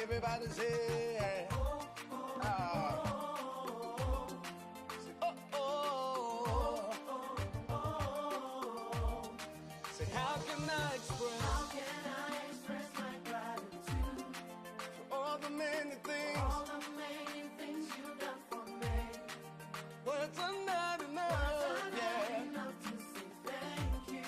Everybody say, say, how can I express my gratitude for all the many things you've done for me? Words are not enough, to say thank you.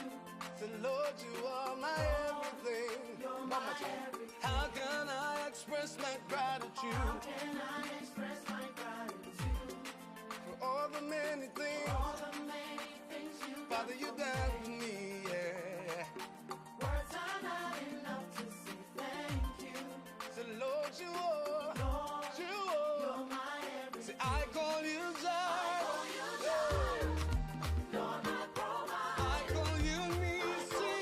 Say, Lord, you are my everything. You're my everything. How can I express my gratitude? How can I express my gratitude for all the many things Father, you done for me, yeah. Words are not enough to say thank you. So Lord, you are, you're my everything. Say, I call you Jireh. You're my provider. I call you Nisi.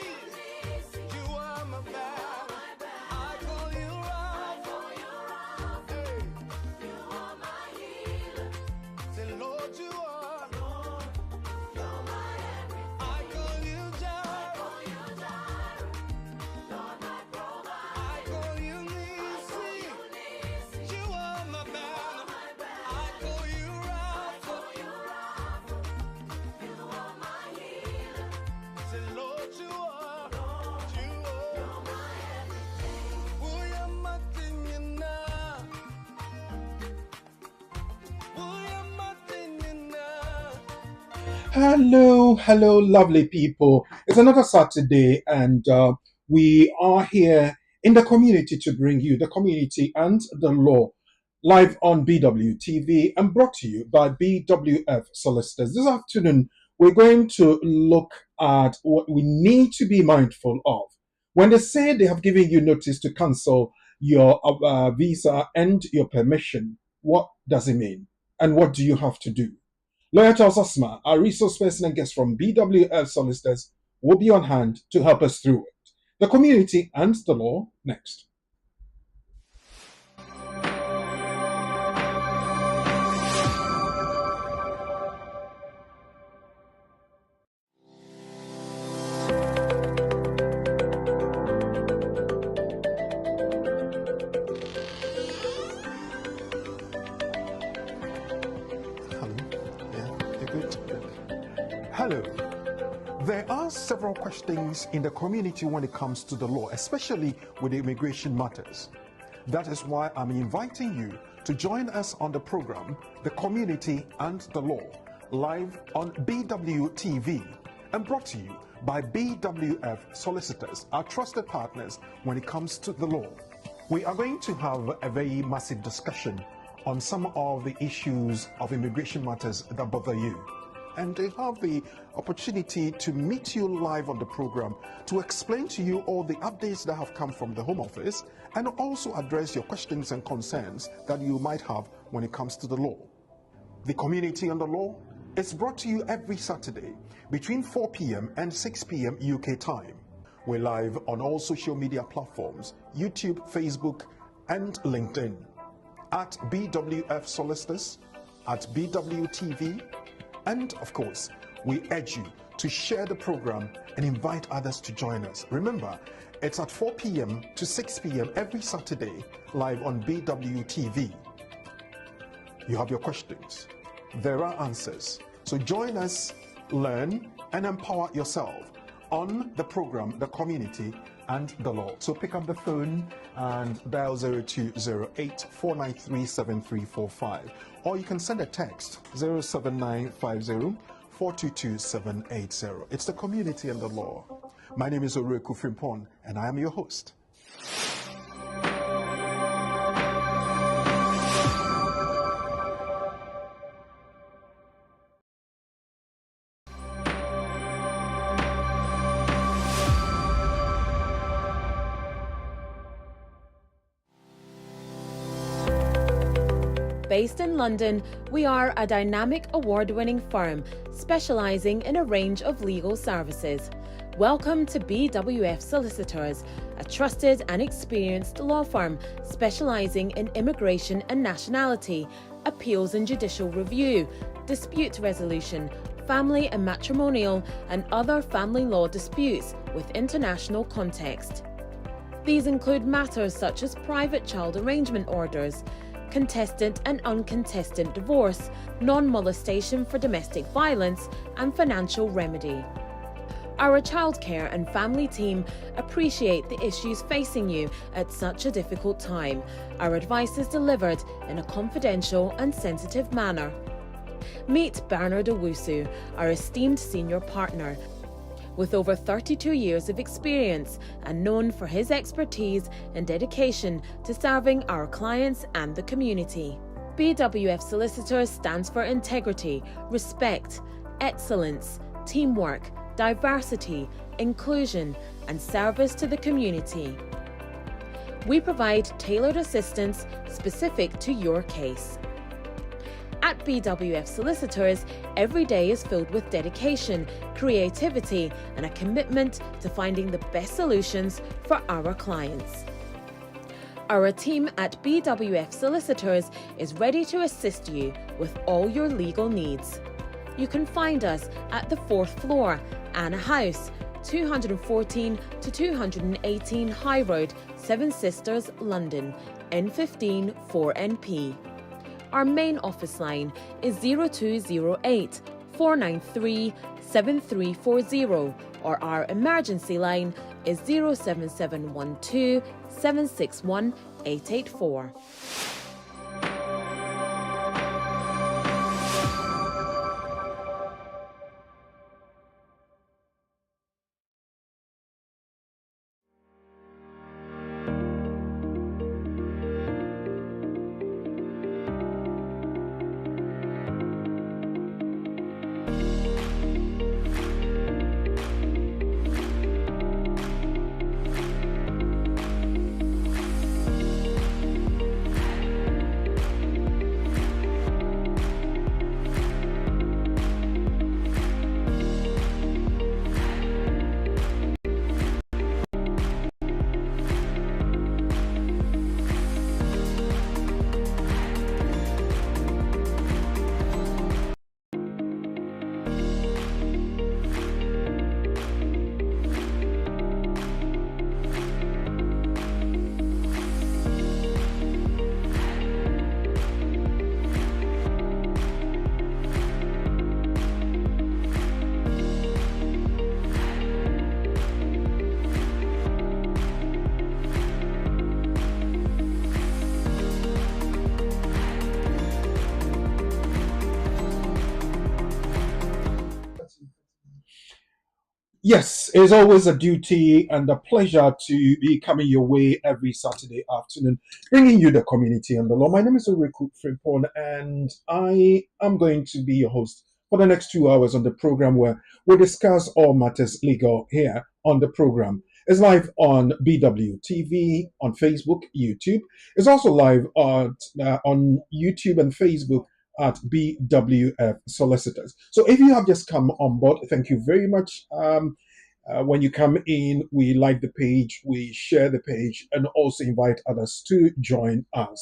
You are my banner. I call you Rapha. Hey. You are my healer. Say, Lord, you are. You're my everything. I call you Jireh. Lord, my provider. I call you Nisi. You are my banner. I call you Rapha. You are my healer. Say, Lord, you are. You're my everything. Hello, lovely people. It's another Saturday, and we are here in the community to bring you the community and the law live on BWTV and brought to you by BWF Solicitors. This afternoon, we're going to look at what we need to be mindful of. When they say they have given you notice to cancel your visa and your permission, what does it mean? And what do you have to do? Lawyer Charles Asma, our resource person and guest from BWF Solicitors, will be on hand to help us through it. The community and the law next. Hello. There are several questions in the community when it comes to the law, especially with immigration matters. That is why I'm inviting you to join us on the program, The Community and the Law, live on BWTV and brought to you by BWF Solicitors, our trusted partners when it comes to the law. We are going to have a very massive discussion on some of the issues of immigration matters that bother you. And they have the opportunity to meet you live on the program to explain to you all the updates that have come from the Home Office and also address your questions and concerns that you might have when it comes to the law. The Community and the Law is brought to you every Saturday between 4 p.m. and 6 p.m. UK time. We're live on all social media platforms, YouTube, Facebook, and LinkedIn, at BWF Solicitors, at BWTV, and of course, we urge you to share the program and invite others to join us. Remember, it's at 4 p.m. to 6 p.m. every Saturday, live on BWTV. You have your questions. There are answers. So join us, learn, and empower yourself on the program, The Community and the Law. So pick up the phone and dial 0208 493 7345, or you can send a text 07950 422 780. It's The Community and the Law. My name is Oreku Frimpong, and I am your host. Based in London, we are a dynamic award-winning firm specialising in a range of legal services. Welcome to BWF Solicitors, a trusted and experienced law firm specialising in immigration and nationality, appeals and judicial review, dispute resolution, family and matrimonial, and other family law disputes with international context. These include matters such as private child arrangement orders, contested and uncontested divorce, non-molestation for domestic violence, and financial remedy. Our childcare and family team appreciate the issues facing you at such a difficult time. Our advice is delivered in a confidential and sensitive manner. Meet Bernard Owusu, our esteemed senior partner. With over 32 years of experience and known for his expertise and dedication to serving our clients and the community. BWF Solicitors stands for integrity, respect, excellence, teamwork, diversity, inclusion, and service to the community. We provide tailored assistance specific to your case. At BWF Solicitors, every day is filled with dedication, creativity, and a commitment to finding the best solutions for our clients. Our team at BWF Solicitors is ready to assist you with all your legal needs. You can find us at the 4th floor, Anna House, 214 to 218 High Road, Seven Sisters, London, N15 4NP. Our main office line is 0208 493 7340, or our emergency line is 07712 761 884. Yes, it's always a duty and a pleasure to be coming your way every Saturday afternoon, bringing you the community and the law. My name is Ulriku Frimpon, and I am going to be your host for the next 2 hours on the program, where we discuss all matters legal here on the program. It's live on BW TV, on Facebook, YouTube. It's also live on YouTube and Facebook at BWF Solicitors. So if you have just come on board, thank you very much. When you come in, we like the page, we share the page, and also invite others to join us.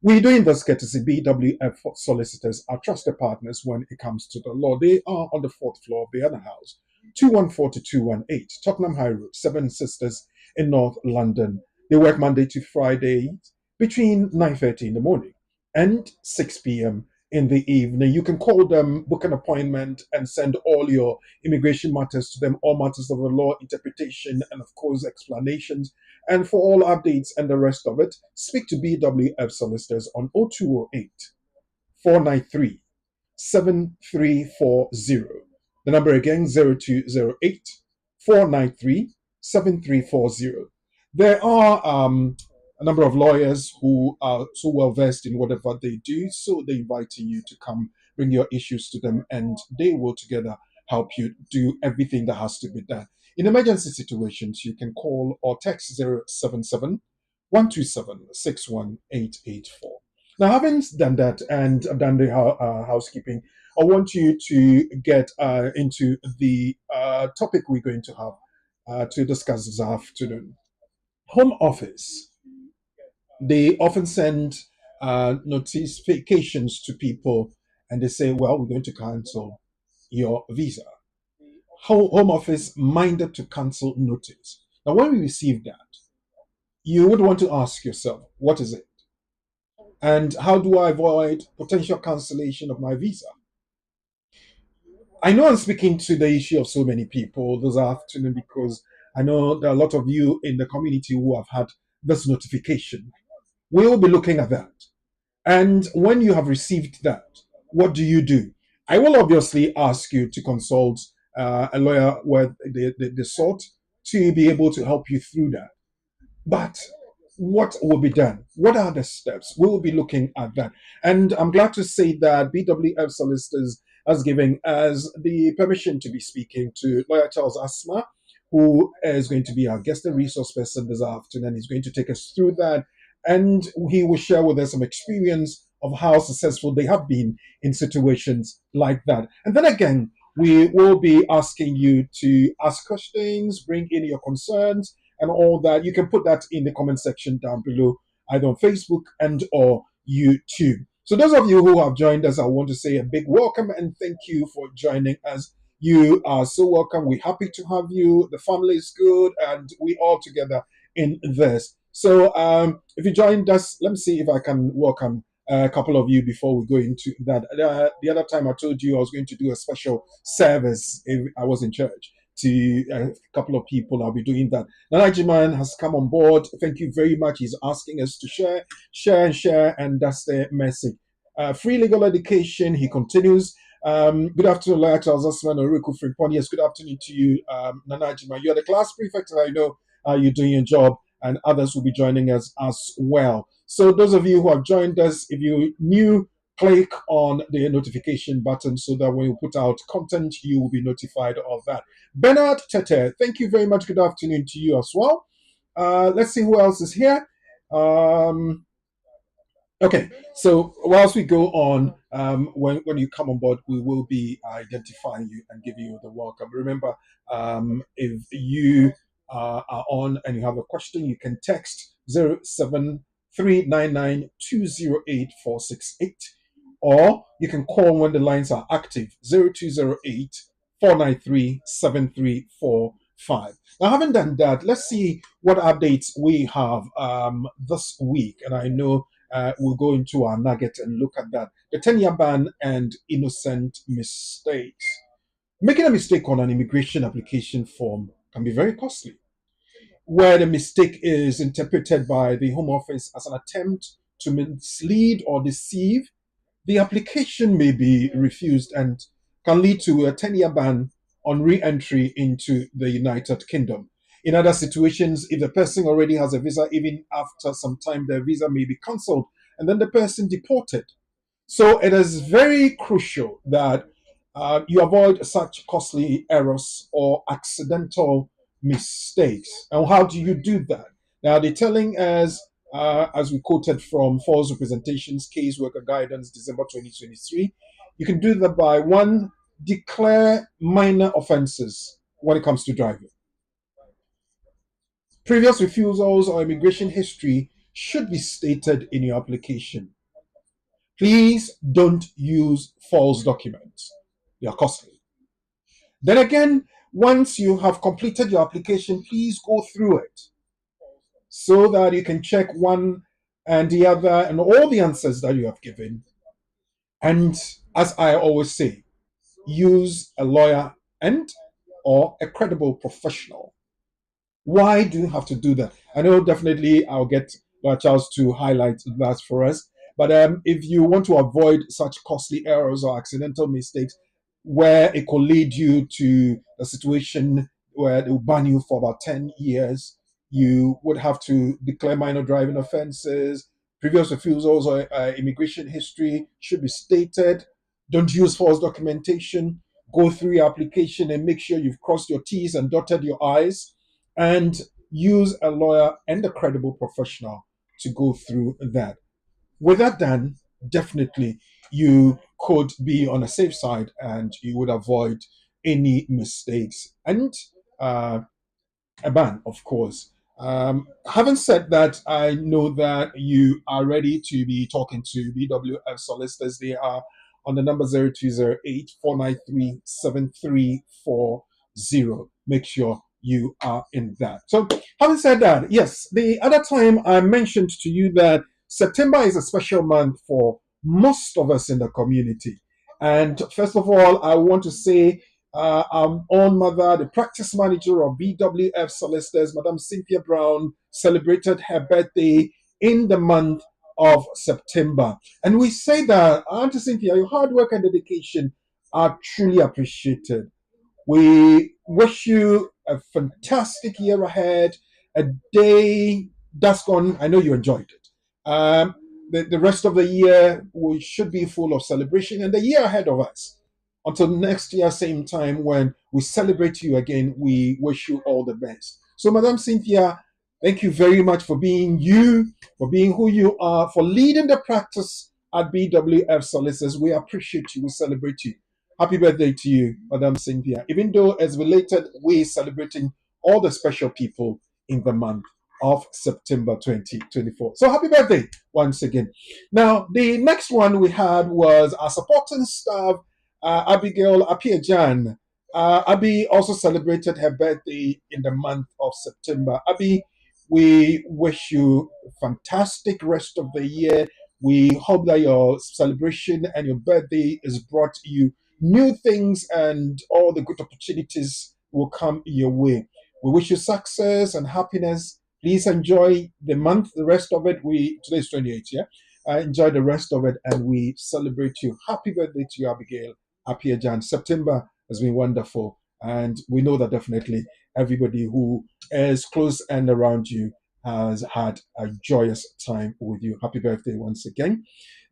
We're doing this courtesy BWF Solicitors, our trusted partners when it comes to the law. They are on the 4th floor of the other house, 214 to 218, Tottenham High Road, Seven Sisters in North London. They work Monday to Friday between 9:30 in the morning and 6 p.m. in the evening. You can call them, book an appointment, and send all your immigration matters to them, all matters of the law, interpretation, and of course, explanations. And for all updates and the rest of it, speak to BWF Solicitors on 0208 493 7340. The number again, 0208 493 7340. There are a number of lawyers who are so well versed in whatever they do, so they're inviting you to come bring your issues to them, and they will together help you do everything that has to be done. In emergency situations, you can call or text 077 127 61884. Now, having done that and done the housekeeping, I want you to get into the topic we're going to have to discuss this afternoon. Home Office, they often send notifications to people, and they say, well, we're going to cancel your visa. Home Office minded to cancel notice. Now, when we receive that, you would want to ask yourself, what is it? And how do I avoid potential cancellation of my visa? I know I'm speaking to the issue of so many people this afternoon because I know there are a lot of you in the community who have had this notification. We will be looking at that. And when you have received that, what do you do? I will obviously ask you to consult a lawyer where they sought to be able to help you through that. But what will be done? What are the steps? We will be looking at that. And I'm glad to say that BWF Solicitors has given us the permission to be speaking to Lawyer Charles Asma, who is going to be our guest and resource person this afternoon. He's going to take us through that. And he will share with us some experience of how successful they have been in situations like that. And then again, we will be asking you to ask questions, bring in your concerns, and all that. You can put that in the comment section down below, either on Facebook and or YouTube. So those of you who have joined us, I want to say a big welcome and thank you for joining us. You are so welcome. We're happy to have you. The family is good, and we all together in this. So if you joined us, let me see if I can welcome a couple of you before we go into that. The other time I told you I was going to do a special service if I was in church to a couple of people. I'll be doing that. Nanajiman has come on board. Thank you very much. He's asking us to share, and that's the message. Free legal education, he continues. Good afternoon, Lawyer Charles Osman Oruku Frimpon. Yes, good afternoon to you, Nanajima. You are the class prefect, and I know you're doing your job, and others will be joining us as well. So those of you who have joined us, if you new, click on the notification button so that when we put out content, you will be notified of that. Bernard Tete, thank you very much. Good afternoon to you as well. Let's see who else is here. Okay, so whilst we go on, when you come on board, we will be identifying you and giving you the welcome. Remember, if you are on and you have a question, you can text 07399208468, or you can call when the lines are active 0208 493 7345. Now, having done that, let's see what updates we have this week. And I know we'll go into our nugget and look at that. The 10-year ban and innocent mistakes. Making a mistake on an immigration application form can be very costly, where the mistake is interpreted by the Home Office as an attempt to mislead or deceive. The application may be refused and can lead to a 10-year ban on re-entry into the United Kingdom. In other situations, if the person already has a visa, even after some time, their visa may be cancelled and then the person deported. So it is very crucial that you avoid such costly errors or accidental mistakes. And how do you do that? Now, they're telling us, as we quoted from False Representations Caseworker Guidance, December 2023, you can do that by one, declare minor offenses when it comes to driving. Previous refusals or immigration history should be stated in your application. Please don't use false documents. They are costly. Then again, once you have completed your application, please go through it so that you can check one and the other and all the answers that you have given. And as I always say, use a lawyer and or a credible professional. Why do you have to do that? I know definitely I'll get Charles to highlight that for us. But if you want to avoid such costly errors or accidental mistakes where it could lead you to a situation where they will ban you for about 10 years, you would have to declare minor driving offenses. Previous refusals or immigration history should be stated. Don't use false documentation. Go through your application and make sure you've crossed your T's and dotted your I's, and use a lawyer and a credible professional to go through that. With that done, definitely you could be on a safe side and you would avoid any mistakes and a ban, of course. Having said that, I know that you are ready to be talking to BWF solicitors. They are on the number 0208 493 7340. Make sure you are in that. So, having said that, yes, the other time I mentioned to you that September is a special month for most of us in the community. And first of all, I want to say our own mother, the practice manager of BWF Solicitors, Madam Cynthia Brown, celebrated her birthday in the month of September. And we say that, Auntie Cynthia, your hard work and dedication are truly appreciated. We wish you a fantastic year ahead, a day that's gone. I know you enjoyed it. The rest of the year we should be full of celebration, and the year ahead of us. Until next year, same time when we celebrate you again, we wish you all the best. So, Madam Cynthia, thank you very much for being you, for being who you are, for leading the practice at BWF Solicitors. We appreciate you. We celebrate you. Happy birthday to you, Madam Cynthia. Even though, as related, we're celebrating all the special people in the month of September 2024. So happy birthday once again. Now, the next one we had was our supporting staff, Abigail Apiajan. Abby also celebrated her birthday in the month of September. Abby, we wish you a fantastic rest of the year. We hope that your celebration and your birthday has brought you new things and all the good opportunities will come your way. We wish you success and happiness. Please enjoy the month, the rest of it. Today's 28th, yeah? Enjoy the rest of it and we celebrate you. Happy birthday to you, Abigail Apiajan. September has been wonderful. And we know that definitely everybody who is close and around you has had a joyous time with you. Happy birthday once again.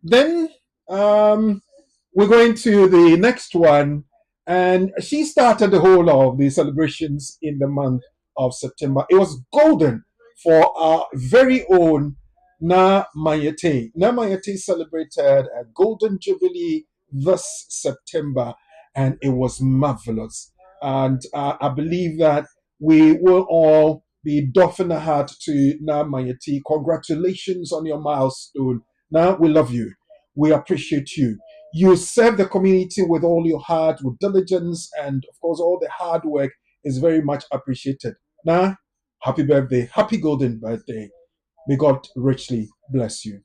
Then we're going to the next one. And she started the whole of the celebrations in the month of September. It was golden for our very own Na Mayete. Na Mayete celebrated a golden jubilee this September, and it was marvelous. And I believe that we will all be doffing a hat to Na Mayete. Congratulations on your milestone. Na, we love you. We appreciate you. You serve the community with all your heart, with diligence, and of course, all the hard work is very much appreciated. Now, happy birthday, happy golden birthday. May God richly bless you.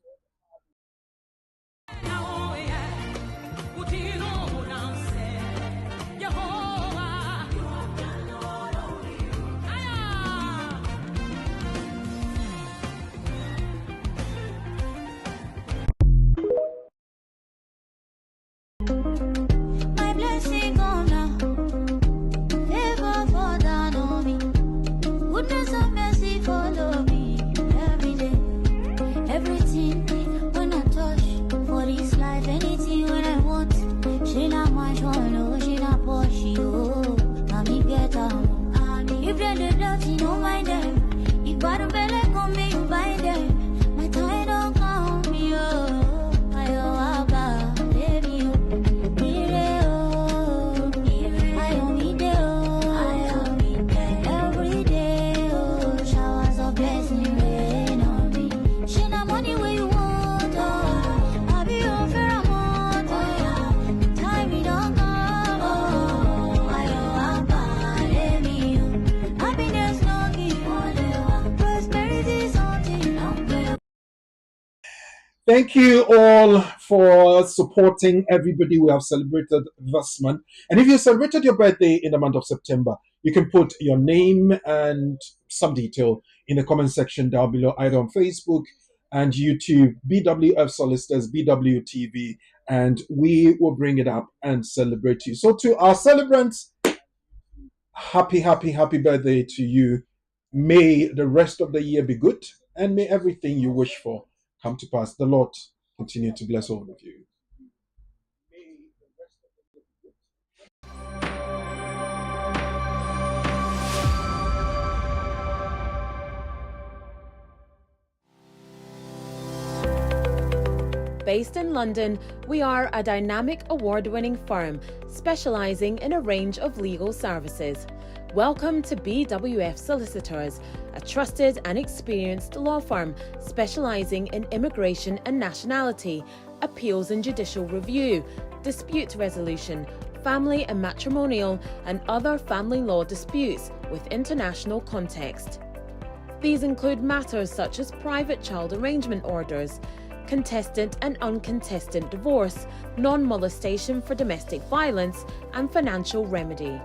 Thank you all for supporting everybody we have celebrated this month. And if you celebrated your birthday in the month of September, you can put your name and some detail in the comment section down below, either on Facebook and YouTube, BWF Solicitors, BWTV, and we will bring it up and celebrate you. So to our celebrants, happy birthday to you. May the rest of the year be good, and may everything you wish for come to pass. The Lord continue to bless all of you. Based in London, we are a dynamic award-winning firm specialising in a range of legal services. Welcome to BWF Solicitors, a trusted and experienced law firm specialising in immigration and nationality, appeals and judicial review, dispute resolution, family and matrimonial and other family law disputes, with international context. These include matters such as private child arrangement orders, contested and uncontested divorce, non-molestation for domestic violence, and financial remedy.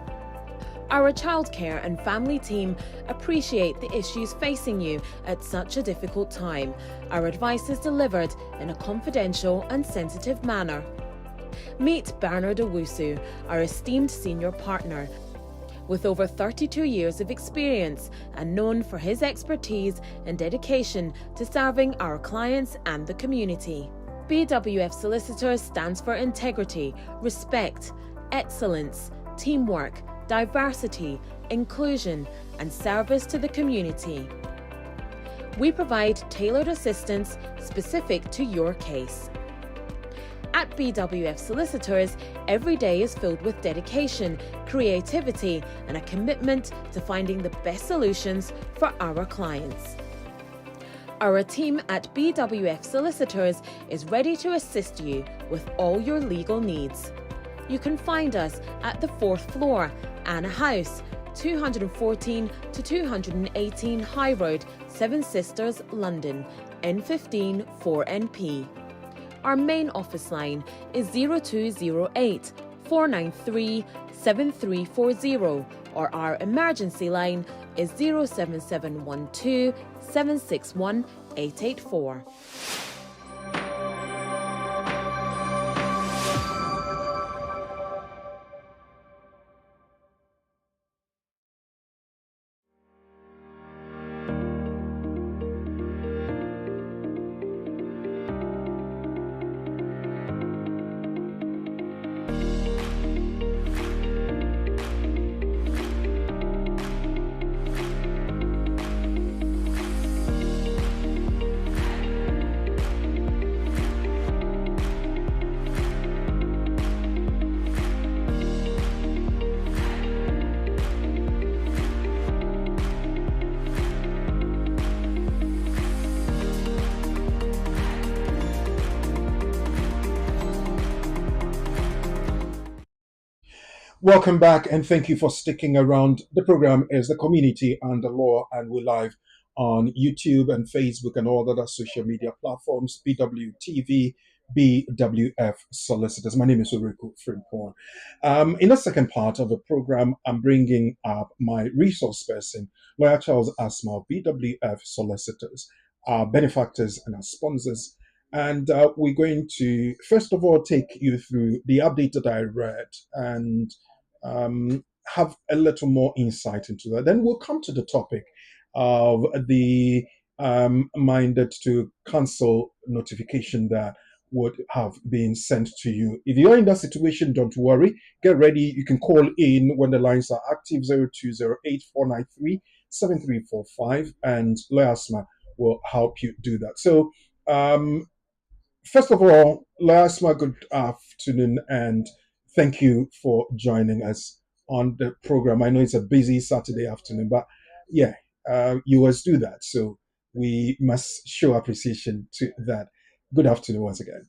Our childcare and family team appreciate the issues facing you at such a difficult time. Our advice is delivered in a confidential and sensitive manner. Meet Bernard Owusu, our esteemed senior partner. With over 32 years of experience and known for his expertise and dedication to serving our clients and the community. BWF Solicitors stands for integrity, respect, excellence, teamwork, diversity, inclusion, and service to the community. We provide tailored assistance specific to your case. At BWF Solicitors, every day is filled with dedication, creativity, and a commitment to finding the best solutions for our clients. Our team at BWF Solicitors is ready to assist you with all your legal needs. You can find us at the 4th floor, Anna House, 214 to 218 High Road, Seven Sisters, London, N15 4NP. Our main office line is 0208 493 7340, or our emergency line is 07712 761 884. Welcome back, and thank you for sticking around. The program is The Community and the Law, and we're live on YouTube and Facebook and all other social media platforms. BWTV, BWF Solicitors. My name is Ulrico Frimpong. In the second part of the program, I'm bringing up my resource person, Lawyer Charles Asma of BWF Solicitors, our benefactors and our sponsors. And we're going to, first of all, take you through the update that I read and have a little more insight into that. Then we'll come to the topic of the minded to cancel notification that would have been sent to you. If you're in that situation, don't worry. Get ready. You can call in when the lines are active, 0208 493 7345, and Leasma will help you do that. So, first of all, Leasma, good afternoon, and thank you for joining us on the program. I know it's a busy Saturday afternoon, but yeah, you always do that. So we must show appreciation to that. Good afternoon once again.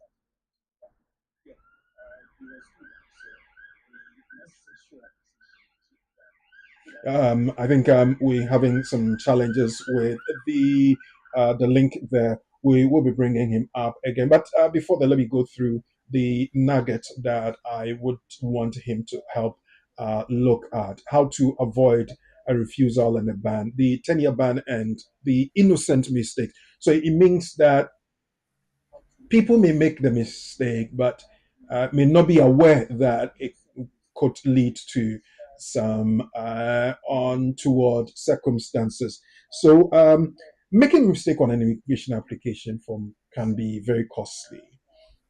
I think we're having some challenges with the link there. We will be bringing him up again. But before that, let me go through the nugget that I would want him to help look at: how to avoid a refusal and a ban, the 10-year ban, and the innocent mistake. So it means that people may make the mistake, but may not be aware that it could lead to some untoward circumstances. So, making a mistake on an immigration application form can be very costly.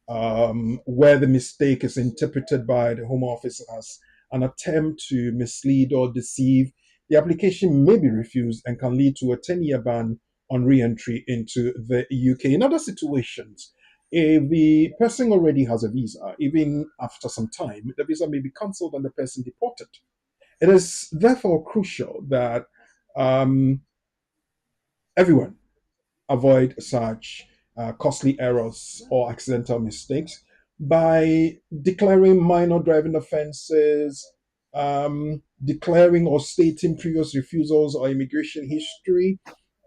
Where the mistake is interpreted by the Home Office as an attempt to mislead or deceive, the application may be refused and can lead to a 10-year ban on re-entry into the UK. In other situations, if the person already has a visa, even after some time, the visa may be cancelled and the person deported. It is therefore crucial that everyone avoid such costly errors or accidental mistakes by declaring minor driving offenses, declaring or stating previous refusals or immigration history.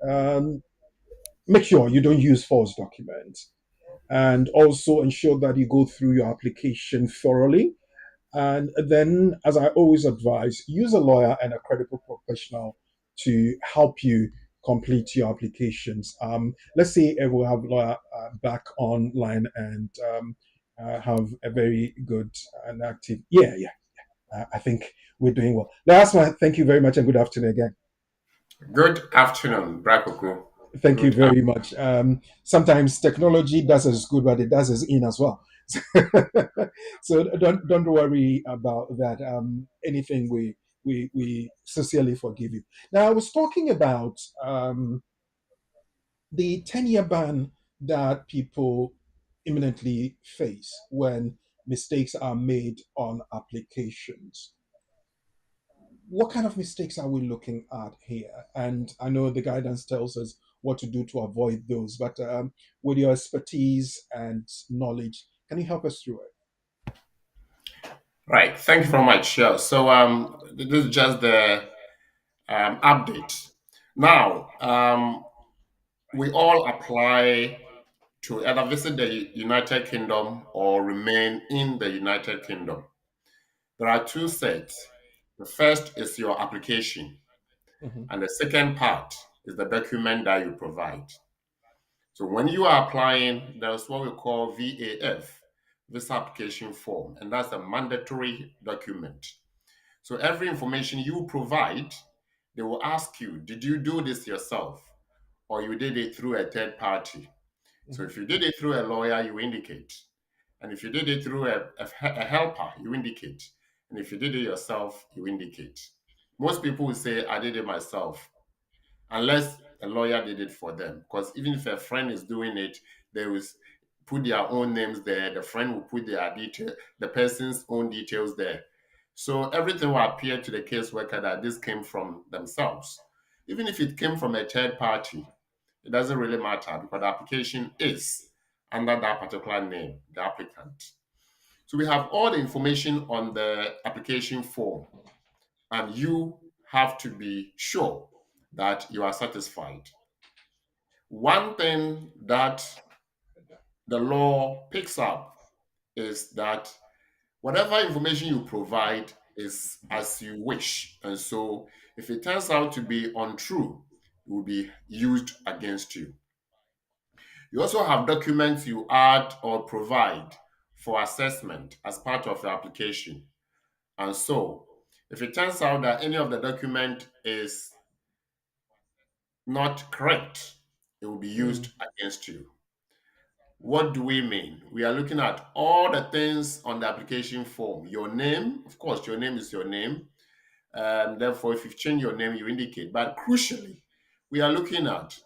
Um, Make sure you don't use false documents, and also ensure that you go through your application thoroughly. And then, as I always advise, use a lawyer and a credible professional to help you complete your applications. Let's say we'll have lawyer back online and have a very good and active. Yeah, yeah. I think we're doing well. Last one, thank you very much and good afternoon again. Good afternoon, Brakoku. Thank you Good. very much. Sometimes technology does us good, but it does us in as well. So don't worry about that. Anything we sincerely forgive you. Now I was talking about the 10-year ban that people imminently face when mistakes are made on applications. What kind of mistakes are we looking at here? And I know the guidance tells us what to do to avoid those, but with your expertise and knowledge, can you help us through it? Right. Thank you very much. Yeah. So this is just the update. Now, we all apply to either visit the United Kingdom or remain in the United Kingdom. There are two sets. The first is your application, Mhm, and the second part is the document that you provide. So when you are applying, there's what we call VAF, visa application form, and that's a mandatory document. So every information you provide, they will ask you, did you do this yourself or you did it through a third party? So mhm, if you did it through a lawyer, you indicate. And if you did it through a helper, you indicate. And if you did it yourself, you indicate. Most people will say, I did it myself, unless a lawyer did it for them. Because even if a friend is doing it, they will put their own names there. The friend will put their detail, the person's own details there. So everything will appear to the caseworker that this came from themselves. Even if it came from a third party, it doesn't really matter because the application is under that particular name, the applicant. So we have all the information on the application form, and you have to be sure that you are satisfied. One thing that the law picks up is that whatever information you provide is as you wish. And so if it turns out to be untrue, it will be used against you. You also have documents you add or provide for assessment as part of your application. And so if it turns out that any of the document is not correct, it will be used mhm, against you. What do we mean? We are looking at all the things on the application form. Your name, of course, your name is your name. Therefore, if you've changed your name, you indicate. But crucially, we are looking at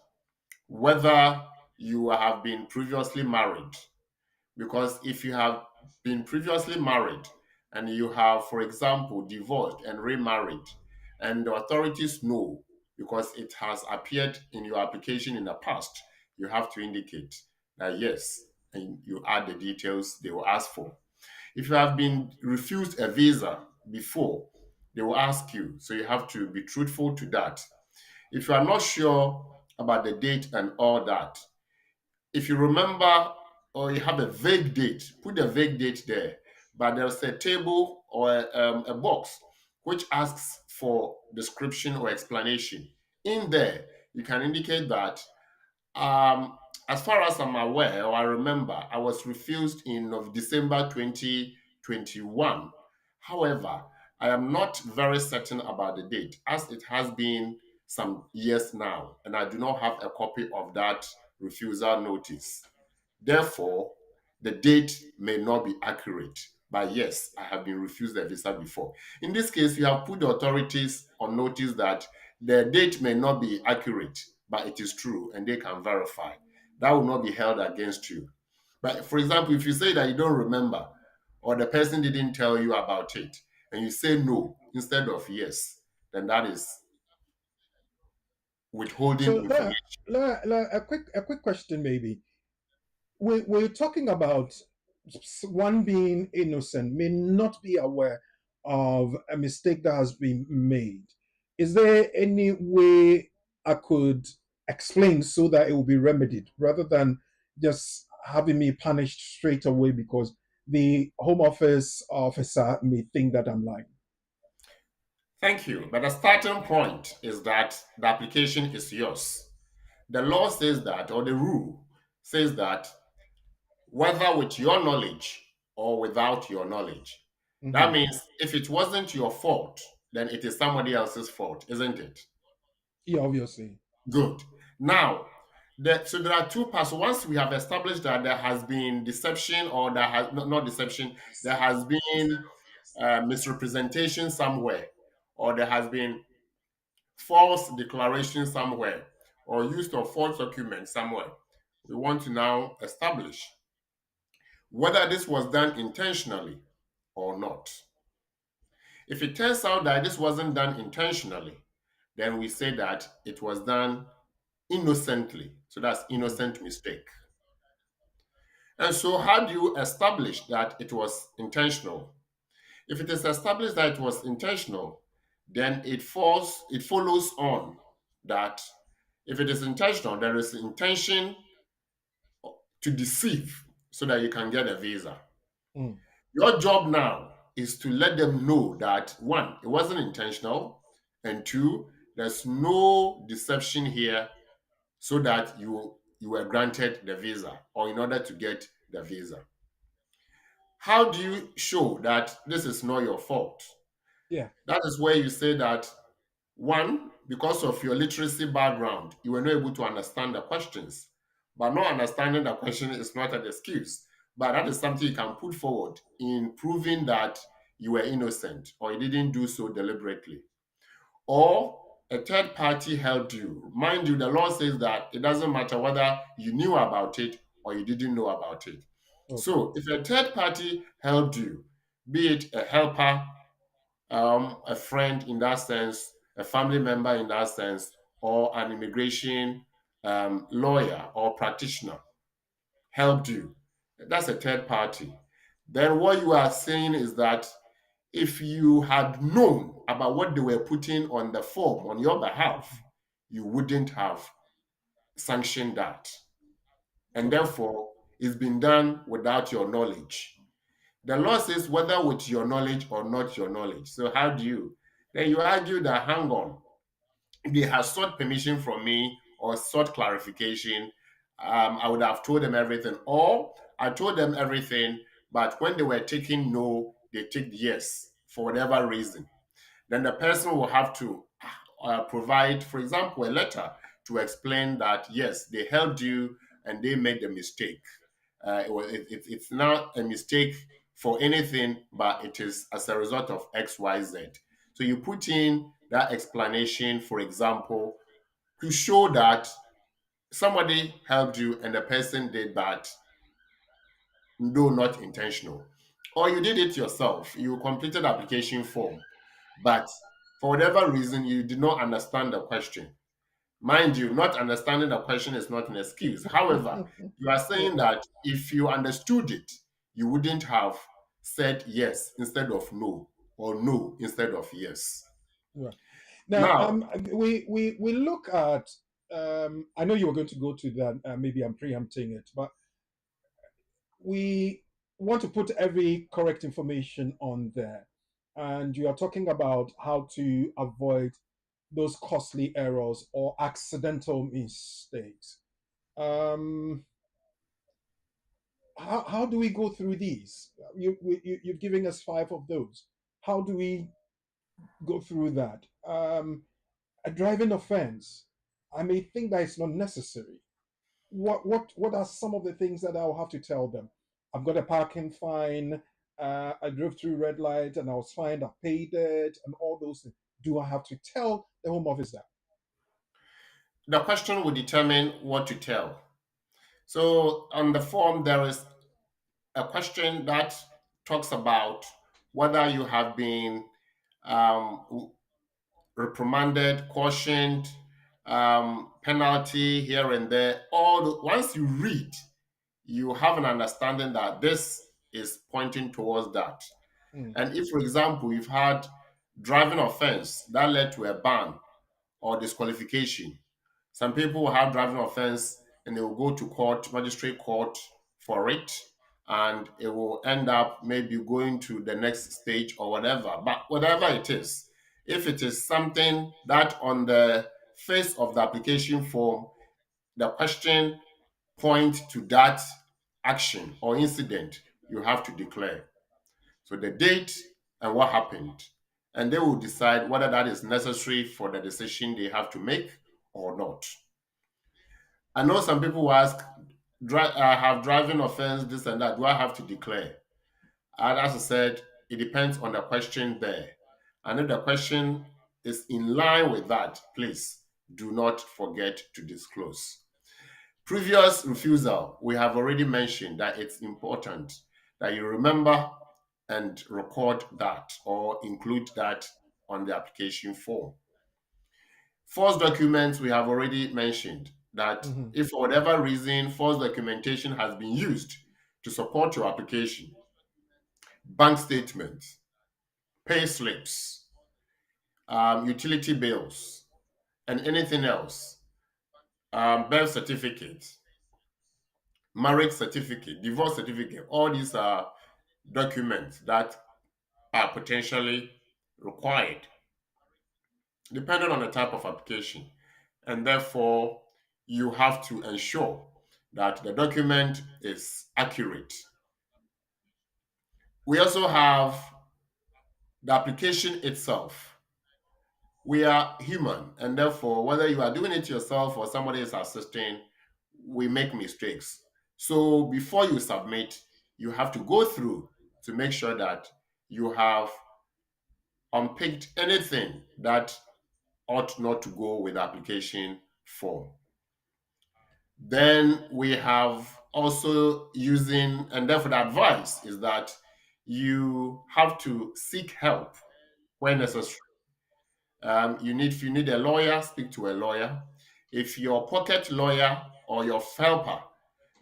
whether you have been previously married. Because if you have been previously married and you have, for example, divorced and remarried, and the authorities know because it has appeared in your application in the past, you have to indicate that yes, and you add the details they will ask for. If you have been refused a visa before, they will ask you, so you have to be truthful to that. If you are not sure about the date and all that, if you remember or you have a vague date, put the vague date there. But there's a table or a box which asks for description or explanation. In there, you can indicate that as far as I'm aware or I remember, I was refused in of December 2021. However, I am not very certain about the date as it has been some years now, and I do not have a copy of that refusal notice. Therefore, the date may not be accurate. But yes, I have been refused a visa before. In this case, you have put the authorities on notice that the date may not be accurate, but it is true and they can verify. That will not be held against you. But for example, if you say that you don't remember or the person didn't tell you about it and you say no instead of yes, then that is So, withholding information. a quick question, maybe. We're talking about one being innocent, may not be aware of a mistake that has been made, is there any way I could explain so that it will be remedied rather than just having me punished straight away because the home office officer may think that I'm lying? Thank you. But the starting point is that the application is yours. The law says that, or the rule says that, whether with your knowledge or without your knowledge. That Hmm. means if it wasn't your fault, then it is somebody else's fault, isn't it? Yeah, obviously. Good. Now, so there are two parts. So once we have established that there has been deception, or there has not deception, there has been misrepresentation somewhere, or there has been false declaration somewhere, or use of false documents somewhere. We want to now establish whether this was done intentionally or not. If it turns out that this wasn't done intentionally, then we say that it was done innocently. So that's Hmm. innocent mistake. And so how do you establish that it was intentional? If it is established that it was intentional, then it follows on that if it is intentional, there is intention to deceive so that you can get a visa. Mm. Your job now is to let them know that one, it wasn't intentional, and two, there's no deception here, so that you were granted the visa, or in order to get the visa. How do you show that this is not your fault? Yeah. That is where you say that one, because of your literacy background, you were not able to understand the questions. But not understanding the question is not an excuse. But that is something you can put forward in proving that you were innocent, or you didn't do so deliberately. Or a third party helped you. Mind you, the law says that it doesn't matter whether you knew about it or you didn't know about it. Okay. So if a third party helped you, be it a helper, a friend in that sense, a family member in that sense, or an immigration lawyer or practitioner helped you, that's a third party. Then what you are saying is that if you had known about what they were putting on the form on your behalf, you wouldn't have sanctioned that. And Okay. therefore, it's been done without your knowledge. The law says whether with your knowledge or not your knowledge. So how do you? Then you argue that, hang on, if they had sought permission from me or sought clarification, I would have told them everything. Or I told them everything, but when they were taking no, they take yes for whatever reason. Then the person will have to provide, for example, a letter to explain that yes, they helped you and they made the mistake. It's not a mistake for anything, but it is as a result of X, Y, Z. So you put in that explanation, for example, to show that somebody helped you and the person did that, though not intentional. Or you did it yourself. You completed application form, but for whatever reason, you did not understand the question. Mind you, not understanding the question is not an excuse. However, you are saying Yeah. that if you understood it, you wouldn't have said yes instead of no, or no instead of yes. Right. Now, Now, we look at. I know you were going to go to that. Maybe I'm preempting it, but we want to put every correct information on there, and you are talking about how to avoid those costly errors or accidental mistakes. Um, how do we go through these? You've given us five of those. How do we go through that? A driving offense, I may think that it's not necessary. What are some of the things that I'll have to tell them? I've got a parking fine. I drove through red light and I was fined. I paid it, and all those things. Do I have to tell the home office that? the question will determine what to tell. So, on the form, there is a question that talks about whether you have been um, reprimanded, cautioned, penalty here and there. Once you read, you have an understanding that this is pointing towards that. Mm. And if, for example, you've had driving offense that led to a ban or disqualification, some people will have driving offense and they will go to court, magistrate court for it, and it will end up maybe going to the next stage or whatever. But whatever it is, if it is something that on the face of the application form, the question points to that action or incident, you have to declare. So the date and what happened. And they will decide whether that is necessary for the decision they have to make or not. I know some people will ask, I have driving offense, this and that. Do I have to declare? And as I said, it depends on the question there. And if the question is in line with that, please do not forget to disclose. Previous refusal, we have already mentioned that it's important that you remember and record that or include that on the application form. False documents, we have already mentioned that Hmm. if for whatever reason false documentation has been used to support your application, bank statements, pay slips, utility bills, and anything else, birth certificate, marriage certificate, divorce certificate, all these are documents that are potentially required depending on the type of application. And therefore, you have to ensure that the document is accurate. We also have the application itself. We are human, and therefore, whether you are doing it yourself or somebody is assisting, we make mistakes. So before you submit, you have to go through to make sure that you have unpicked anything that ought not to go with the application form. Then we have also using, and therefore the advice is that you have to seek help when Mm. necessary. If you need a lawyer, speak to a lawyer. If your pocket lawyer or your helper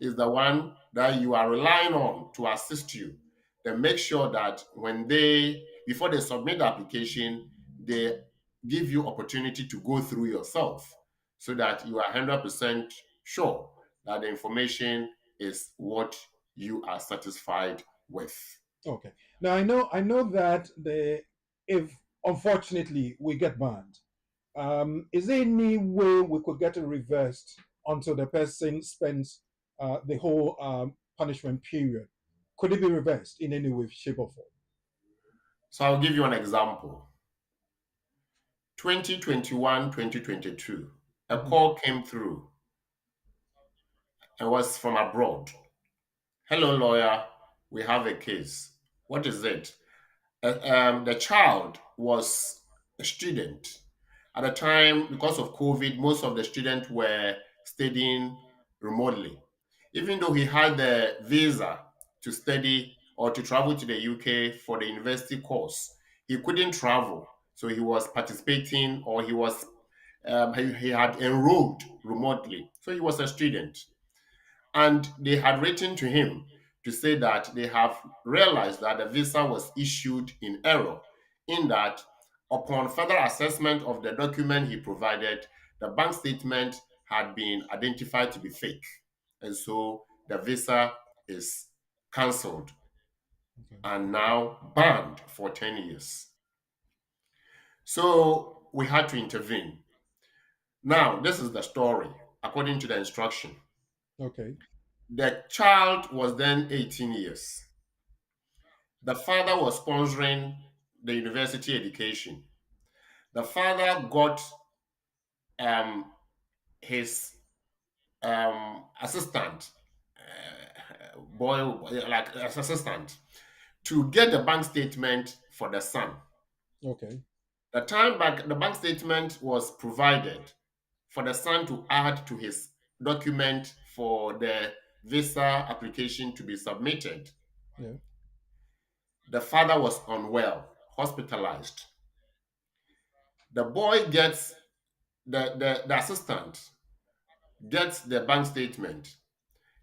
is the one that you are relying on to assist you, then make sure that before they submit the application, they give you opportunity to go through yourself so that you are 100% sure that the information is what you are satisfied with. Okay. Now I know that the if unfortunately we get banned, is there any way we could get it reversed until the person spends the whole punishment period? Could it be reversed in any way, shape, or form? So I'll give you an example. 2021, 2022, a Hmm. call came through and was from abroad. Hello, lawyer. We have a case. What is it? The child was a student. At the time, because of COVID, most of the students were studying remotely. Even though he had the visa to study or to travel to the UK for the university course, he couldn't travel. So he was participating or he had enrolled remotely. So he was a student. And they had written to him to say that they have realized that the visa was issued in error, in that upon further assessment of the document he provided, the bank statement had been identified to be fake. And so the visa is cancelled Okay. and now banned for 10 years. So we had to intervene. Now, this is the story according to the instruction. Okay. The child was then 18 years. The father was sponsoring the university education. The father got um, his assistant, boy, like as assistant, to get the bank statement for the son. Okay. The bank statement was provided for the son to add to his document for the visa application to be submitted. Yeah. The father was unwell, hospitalized. The boy gets the assistant gets the bank statement.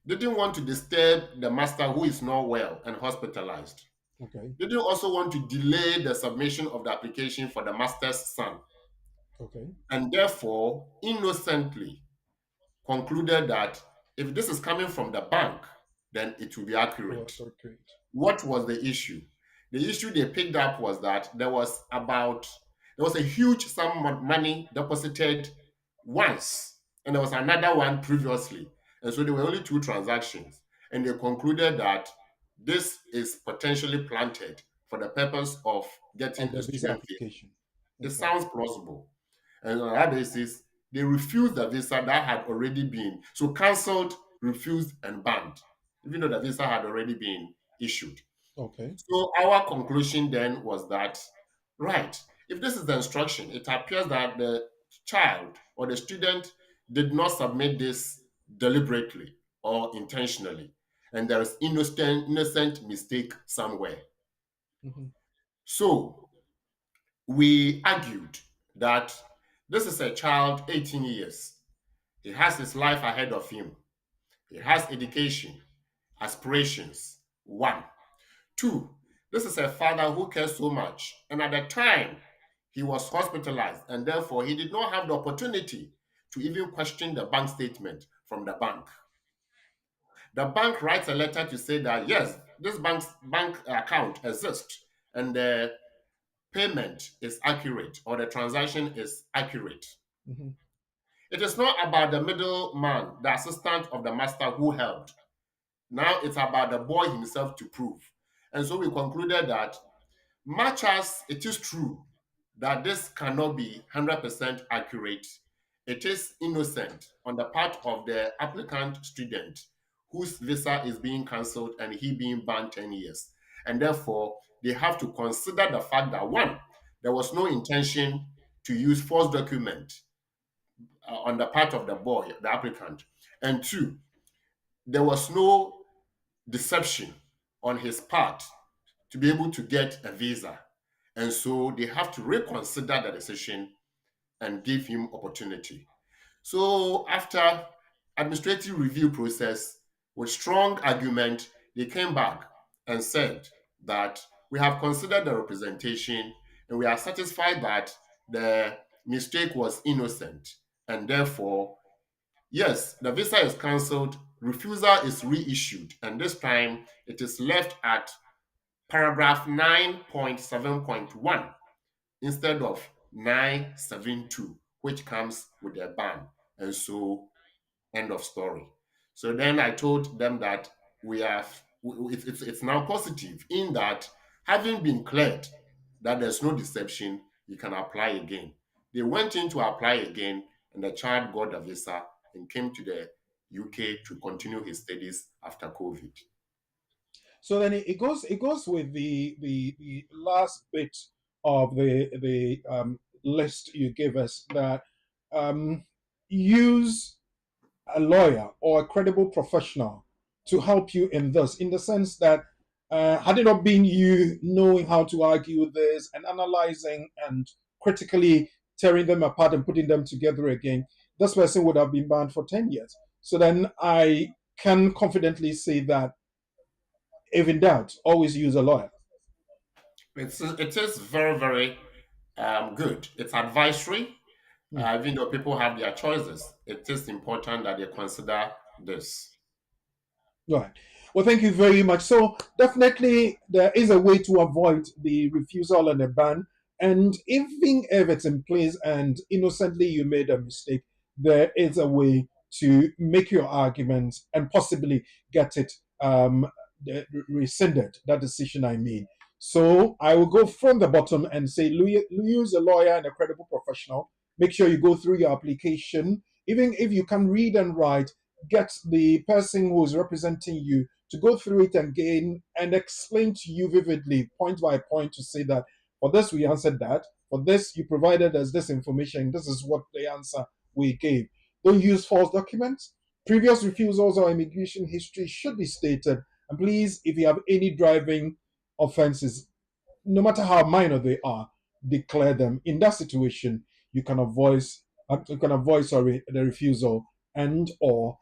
Didn't want to disturb the master who is not well and hospitalized. Okay. They didn't also want to delay the submission of the application for the master's son, Okay. and therefore innocently concluded that if this is coming from the bank, then it will be Oh, accurate. okay. What was the issue? The issue they picked up was that there was a huge sum of money deposited once, and there was another one previously. And so there were only two transactions. And they concluded that this is potentially planted for the purpose of Of getting the a visa student visa. application. It Okay. sounds plausible. And on that basis, they refused the visa that had already been so cancelled, refused, and banned, even though the visa had already been issued. Okay. So our conclusion then was that, right, if this is the instruction, it appears that the child or the student did not submit this deliberately or intentionally, and there is innocent mistake somewhere. Hmm. So we argued that this is a child, 18 years. He has his life ahead of him. He has education, aspirations. One. Two, this is a father who cares so much. And at the time, he was hospitalized, and therefore he did not have the opportunity to even question the bank statement from the bank. The bank writes a letter to say that yes, this bank account exists and the payment is accurate or the transaction is accurate. Hmm. It is not about the middleman, the assistant of the master who helped. Now it's about the boy himself to prove. And so we concluded that much as it is true that this cannot be 100% accurate, it is innocent on the part of the applicant student whose visa is being cancelled and he being banned 10 years. And therefore, they have to consider the fact that one, there was no intention to use false document on the part of the boy, the applicant. And two, there was no deception on his part to be able to get a visa. And so they have to reconsider the decision and give him opportunity. So after administrative review process with strong argument, they came back and said that we have considered the representation and we are satisfied that the mistake was innocent and therefore, yes, the visa is cancelled, refusal is reissued, and this time it is left at paragraph 9.7.1 instead of 972, which comes with a ban. And so, end of story. So then I told them that we have it's now positive in that having been cleared that there's no deception, you can apply again. They went in to apply again, and the child got the visa and came to the UK to continue his studies after COVID. So then it goes with the last bit of the list you give us, that um, use a lawyer or a credible professional to help you in this, in the sense that had it not been you knowing how to argue this and analyzing and critically tearing them apart and putting them together again, this person would have been banned for 10 years. So then I can confidently say that if in doubt, always use a lawyer. It is very, very good. It's advisory. Hmm. Even though people have their choices, it is important that they consider this. Right. Well, thank you very much. So definitely there is a way to avoid the refusal and the ban. And even if it's in place and innocently you made a mistake, there is a way to make your argument and possibly get it rescinded, that decision I mean. So I will go from the bottom and say use a lawyer and a credible professional. Make sure you go through your application. Even if you can read and write, get the person who is representing you to go through it again and explain to you vividly, point by point, to say that for this we answered that, for this you provided us this information, this is what the answer we gave. Don't use false documents. Previous refusals or immigration history should be stated. And please, if you have any driving offenses, no matter how minor they are, declare them. In that situation, you can avoid the refusal and or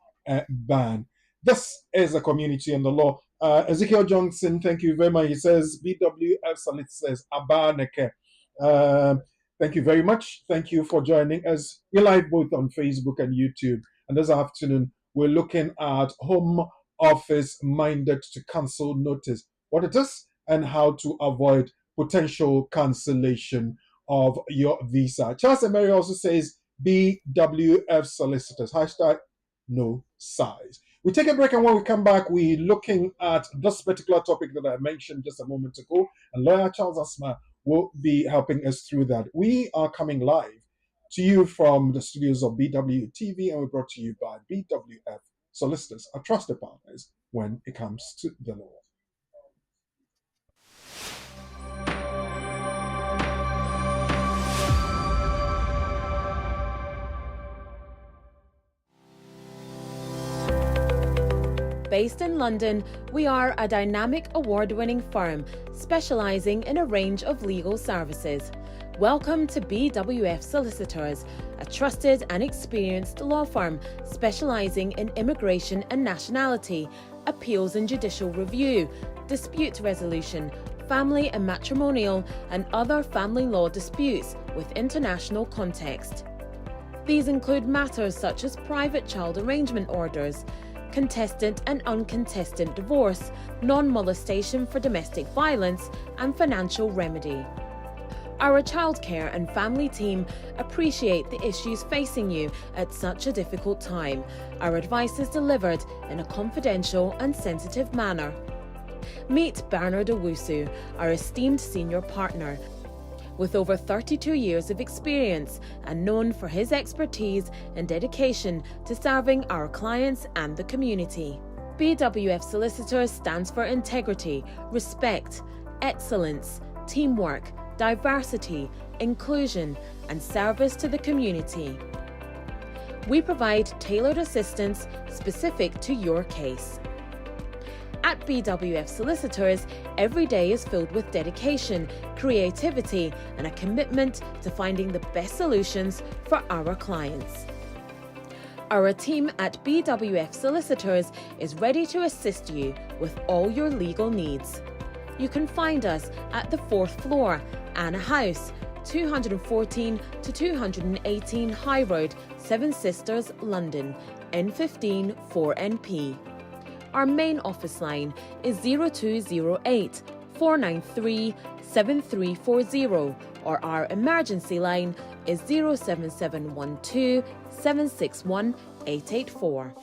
ban. This is a community and the law. Ezekiel Johnson, thank you very much. He says BWF Salit says Abaneke. Um, thank you very much. Thank you for joining us. We're live both on Facebook and YouTube. And this afternoon, we're looking at Home Office minded to cancel notice, what it is, and how to avoid potential cancellation of your visa. Charles and Mary also says BWF solicitors, hashtag no size. We take a break, and when we come back, we're looking at this particular topic that I mentioned just a moment ago, and lawyer Charles Asma will be helping us through that. We are coming live to you from the studios of BWTV, and we're brought to you by BWF Solicitors, our trusted partners when it comes to the law. Based in London, we are a dynamic award-winning firm specialising in a range of legal services. Welcome to BWF Solicitors, a trusted and experienced law firm specialising in immigration and nationality, appeals and judicial review, dispute resolution, family and matrimonial, and other family law disputes with international context. These include matters such as private child arrangement orders, contestant and uncontested divorce, non-molestation for domestic violence, and financial remedy. Our childcare and family team appreciate the issues facing you at such a difficult time. Our advice is delivered in a confidential and sensitive manner. Meet Bernard Owusu, our esteemed senior partner. With over 32 years of experience and known for his expertise and dedication to serving our clients and the community. BWF Solicitors stands for integrity, respect, excellence, teamwork, diversity, inclusion, and service to the community. We provide tailored assistance specific to your case. At BWF Solicitors, every day is filled with dedication, creativity, and a commitment to finding the best solutions for our clients. Our team at BWF Solicitors is ready to assist you with all your legal needs. You can find us at the 4th floor, Anna House, 214 to 218 High Road, Seven Sisters, London, N15 4NP. Our main office line is 0208 493 7340, or our emergency line is 07712 761 884.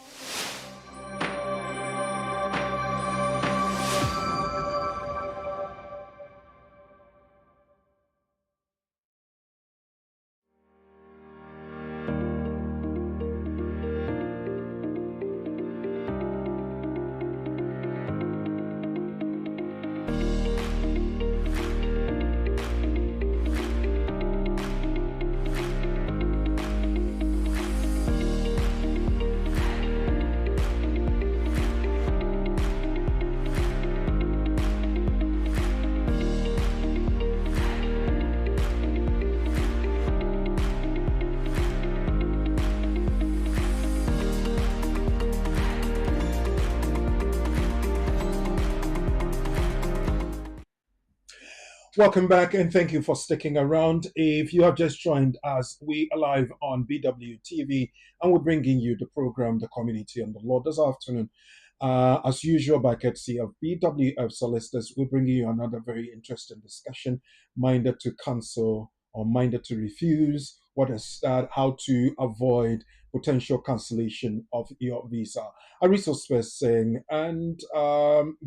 Welcome back, and thank you for sticking around. If you have just joined us, we are live on BWTV, and we're bringing you the program, The Community and the Law, this afternoon. As usual, by courtesy of BWF Solicitors, we're bringing you another very interesting discussion, minded to cancel or minded to refuse. What is that? How to avoid potential cancellation of your visa. A resource person and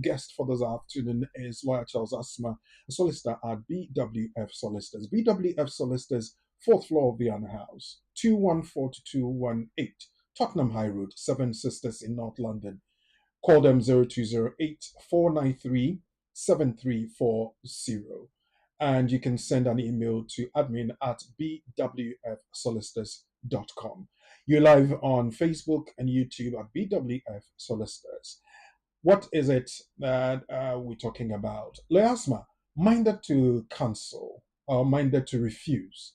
guest for this afternoon is Lawyer Charles Asma, a solicitor at BWF Solicitors. BWF Solicitors, 4th floor of the Anna House, 214 to 218, Tottenham High Road, Seven Sisters in North London. Call them 0208 493 7340. And you can send an email to admin@bwfsolicitors.com. You're live on Facebook and YouTube at BWF Solicitors. What is it that we're talking about? Leasma, minded to cancel or minded to refuse?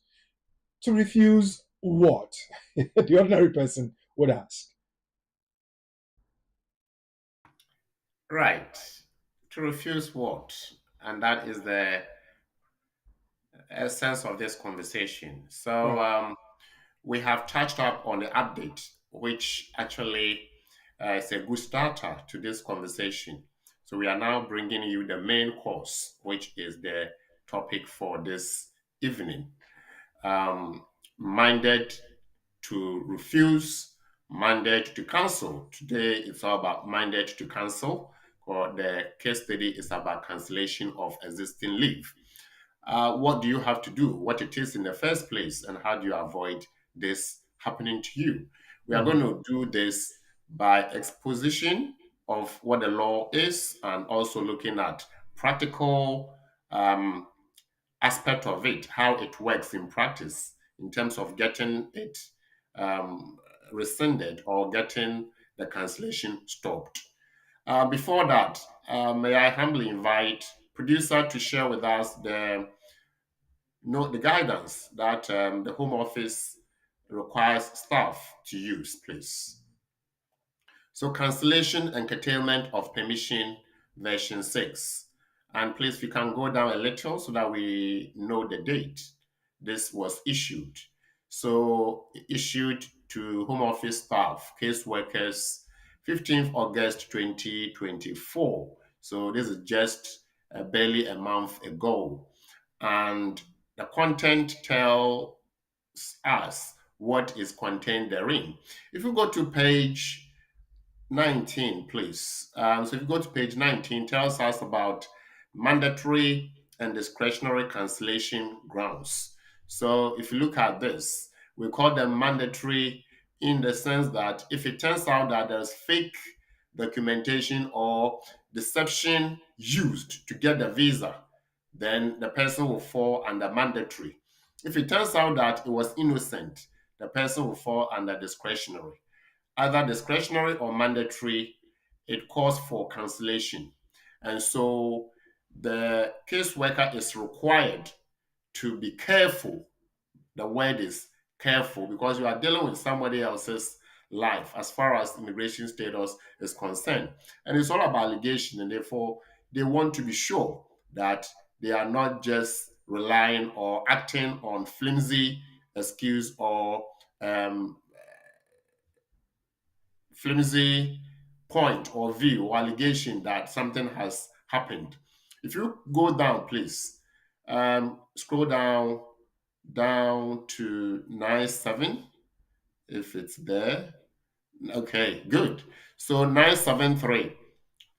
To refuse what? The ordinary person would ask. Right. To refuse what? And that is the essence of this conversation. So, Right. we have touched up on the update, which actually is a good starter to this conversation. So, we are now bringing you the main course, which is the topic for this evening. Um, Minded to refuse, minded to cancel. Today, it's all about minded to cancel, or the case study is about cancellation of existing leave. What do you have to do, what it is in the first place, and how do you avoid this happening to you? We are going Mhm. to do this by exposition of what the law is and also looking at practical um, aspect of it, how it works in practice in terms of getting it um, rescinded or getting the cancellation stopped. Before that, may I humbly invite producer to share with us the guidance that the Home Office requires staff to use, please. So cancellation and curtailment of permission version 6. And please, we can go down a little so that we know the date this was issued. So issued to Home Office staff, caseworkers, 15th August 2024. So this is just barely a month ago. And the content tells us what is contained therein. If you go to page 19, please. So if you go to page 19, tells us about mandatory and discretionary cancellation grounds. So if you look at this, we call them mandatory in the sense that if it turns out that there's fake documentation or deception used to get the visa, then the person will fall under mandatory. If it turns out that it was innocent, the person will fall under discretionary. Either discretionary or mandatory, it calls for cancellation. And so the caseworker is required to be careful. The word is careful because you are dealing with somebody else's life as far as immigration status is concerned. And it's all about allegation, and therefore they want to be sure that they are not just relying or acting on flimsy excuse or um, flimsy point or view or allegation that something has happened. If you go down, please, scroll down to 97, if it's there. Okay, good. So 973,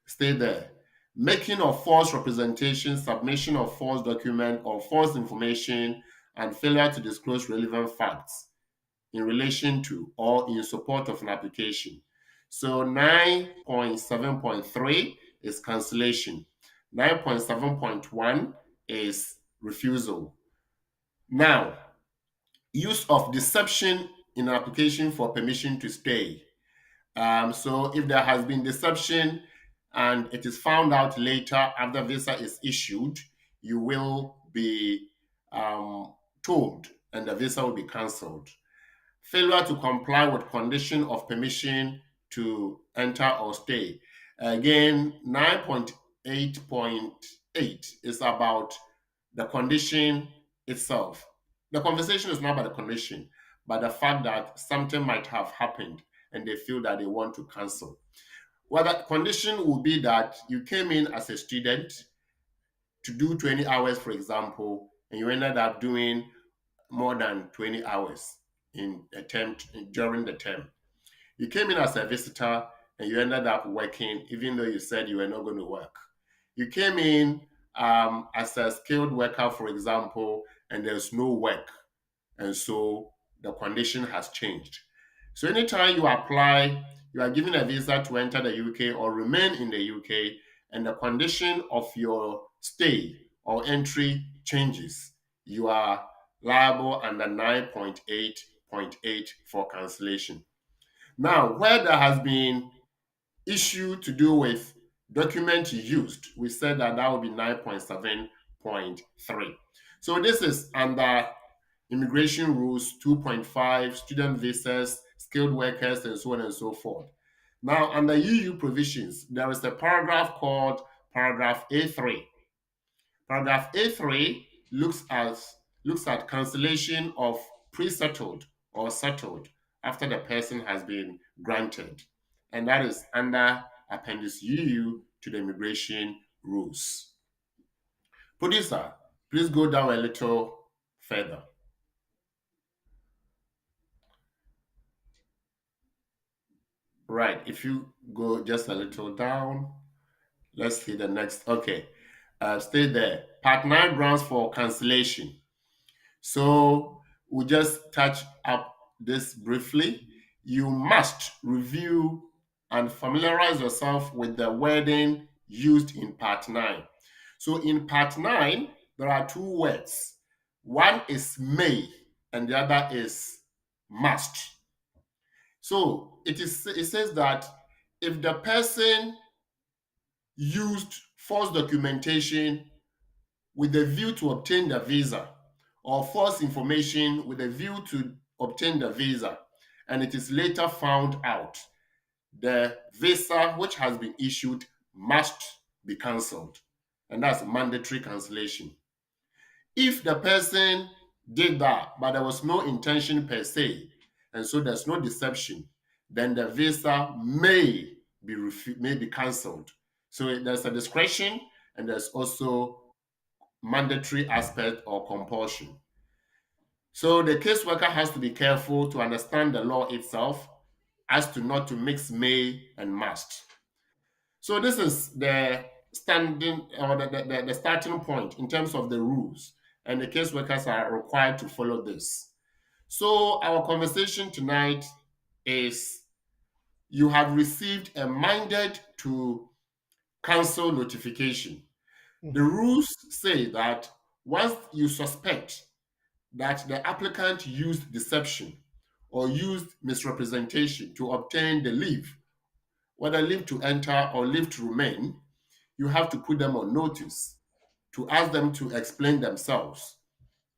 stay there. Making of false representation, submission of false document or false information, and failure to disclose relevant facts in relation to or in support of an application. So 9.7.3 is cancellation. 9.7.1 is refusal. Now, use of deception in an application for permission to stay. So if there has been deception and it is found out later after visa is issued, you will be told and the visa will be cancelled. Failure to comply with condition of permission to enter or stay. Again, 9.8.8 is about the condition itself. The conversation is not about the condition, but the fact that something might have happened and they feel that they want to cancel. Well, that condition will be that you came in as a student to do 20 hours, for example, and you ended up doing more than 20 hours in a term during the term. You came in as a visitor and you ended up working even though you said you were not going to work. You came in as a skilled worker, for example, and there's no work. And so the condition has changed. So anytime you apply, you are given a visa to enter the UK or remain in the UK, and the condition of your stay or entry changes, you are liable under 9.8.8 for cancellation. Now, where there has been issue to do with document used, we said that that would be 9.7.3. So this is under immigration rules 2.5, student visas, skilled workers, and so on and so forth. Now, under EU provisions, there is a paragraph called paragraph A3. Paragraph A3 looks at cancellation of pre-settled or settled after the person has been granted, and that is under Appendix U to the immigration rules. Producer, please go down a little further. Right, if you go just a little down, let's see the next. Okay, stay there. Part 9 grounds for cancellation. So we'll just touch up this briefly. You must review and familiarize yourself with the wording used in part 9. So in part 9, there are two words. One is may and the other is must. So it says that if the person used false documentation with a view to obtain the visa, or false information with a view to obtain the visa, and it is later found out, the visa which has been issued must be cancelled. And that's mandatory cancellation. If the person did that, but there was no intention per se, and so there's no deception, then the visa may be cancelled. So there's a discretion, and there's also mandatory aspect or compulsion. So the caseworker has to be careful to understand the law itself as to not to mix may and must. So this is the standing or the starting point in terms of the rules, and the caseworkers are required to follow this. So our conversation tonight is you have received a minded to cancel notification. The Mhm. rules say that once you suspect that the applicant used deception or used misrepresentation to obtain the leave, whether leave to enter or leave to remain, you have to put them on notice to ask them to explain themselves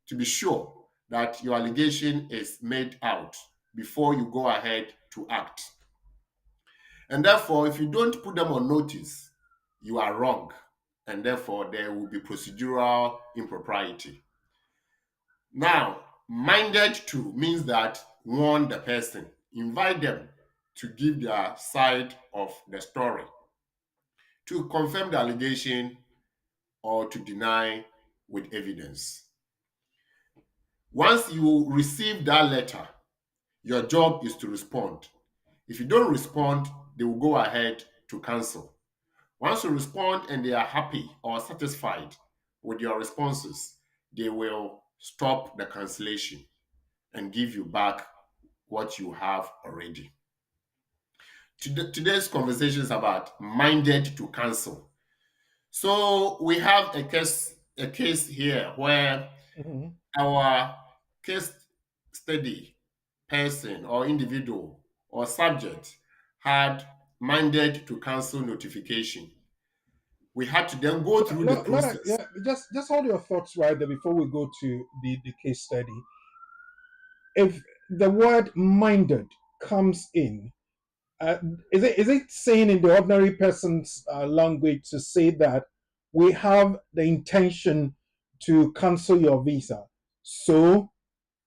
to be sure that your allegation is made out before you go ahead to act. And therefore, if you don't put them on notice, you are wrong. And therefore, there will be procedural impropriety. Now, minded to means that warn the person, invite them to give their side of the story, to confirm the allegation or to deny with evidence. Once you receive that letter, your job is to respond. If you don't respond, they will go ahead to cancel. Once you respond and they are happy or satisfied with your responses, they will stop the cancellation and give you back what you have already. Today's conversation is about minded to cancel. So we have a case here where Mhm. our case study person or individual or subject had minded to cancel notification. We had to then go through the process. Yeah, just hold your thoughts right there before we go to the case study. If the word minded comes in, uh, is it saying in the ordinary person's language to say that we have the intention to cancel your visa, so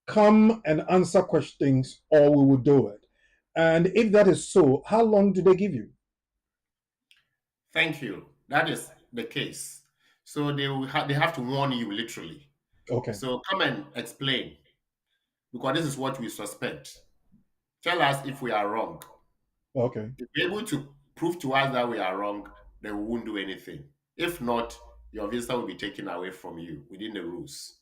come and answer questions or we will do it? And if that is so, how long do they give you? Thank you. That is the case. So they have to warn you literally. Okay. So come and explain because this is what we suspect. Tell us if we are wrong. Okay. If you're able to prove to us that we are wrong, then we won't do anything. If not, your visa will be taken away from you within the rules.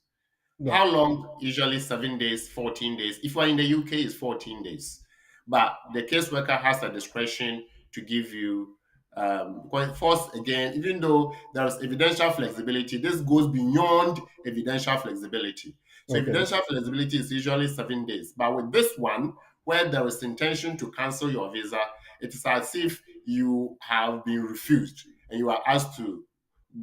Yeah. How long? Usually 7 days, 14 days. If you're in the UK, it's 14 days. But the caseworker has a discretion to give you, because first, again, even though there's evidential flexibility, this goes beyond evidential flexibility. So Okay. evidential flexibility is usually 7 days. But with this one, where there is intention to cancel your visa, it is as if you have been refused and you are asked to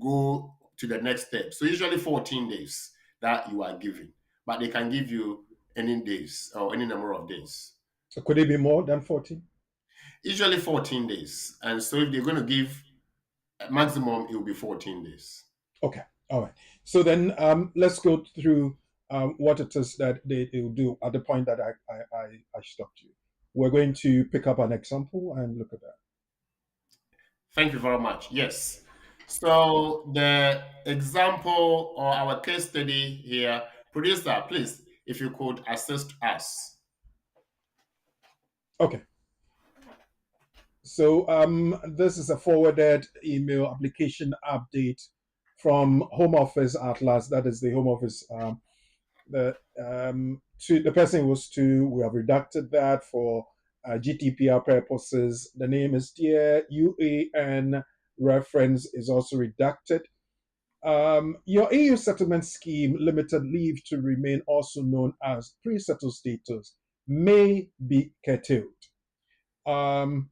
go to the next step. So usually 14 days that you are given, but they can give you any days or any number of days. So could it be more than 40? Usually 14 days. And so if they're going to give a maximum, it will be 14 days. Okay, all right. So then let's go through what it is that they will do at the point that I stopped you. We're going to pick up an example and look at that. Thank you very much. Yes. So the example or our case study here, producer, please, if you could assist us. Okay. So this is a forwarded email application update from Home Office Atlas. That is the Home Office. The to the person was to. We have redacted that for GDPR purposes. The name is there. UAN reference is also redacted. Your EU settlement scheme limited leave to remain, also known as pre-settled status, may be curtailed. Um,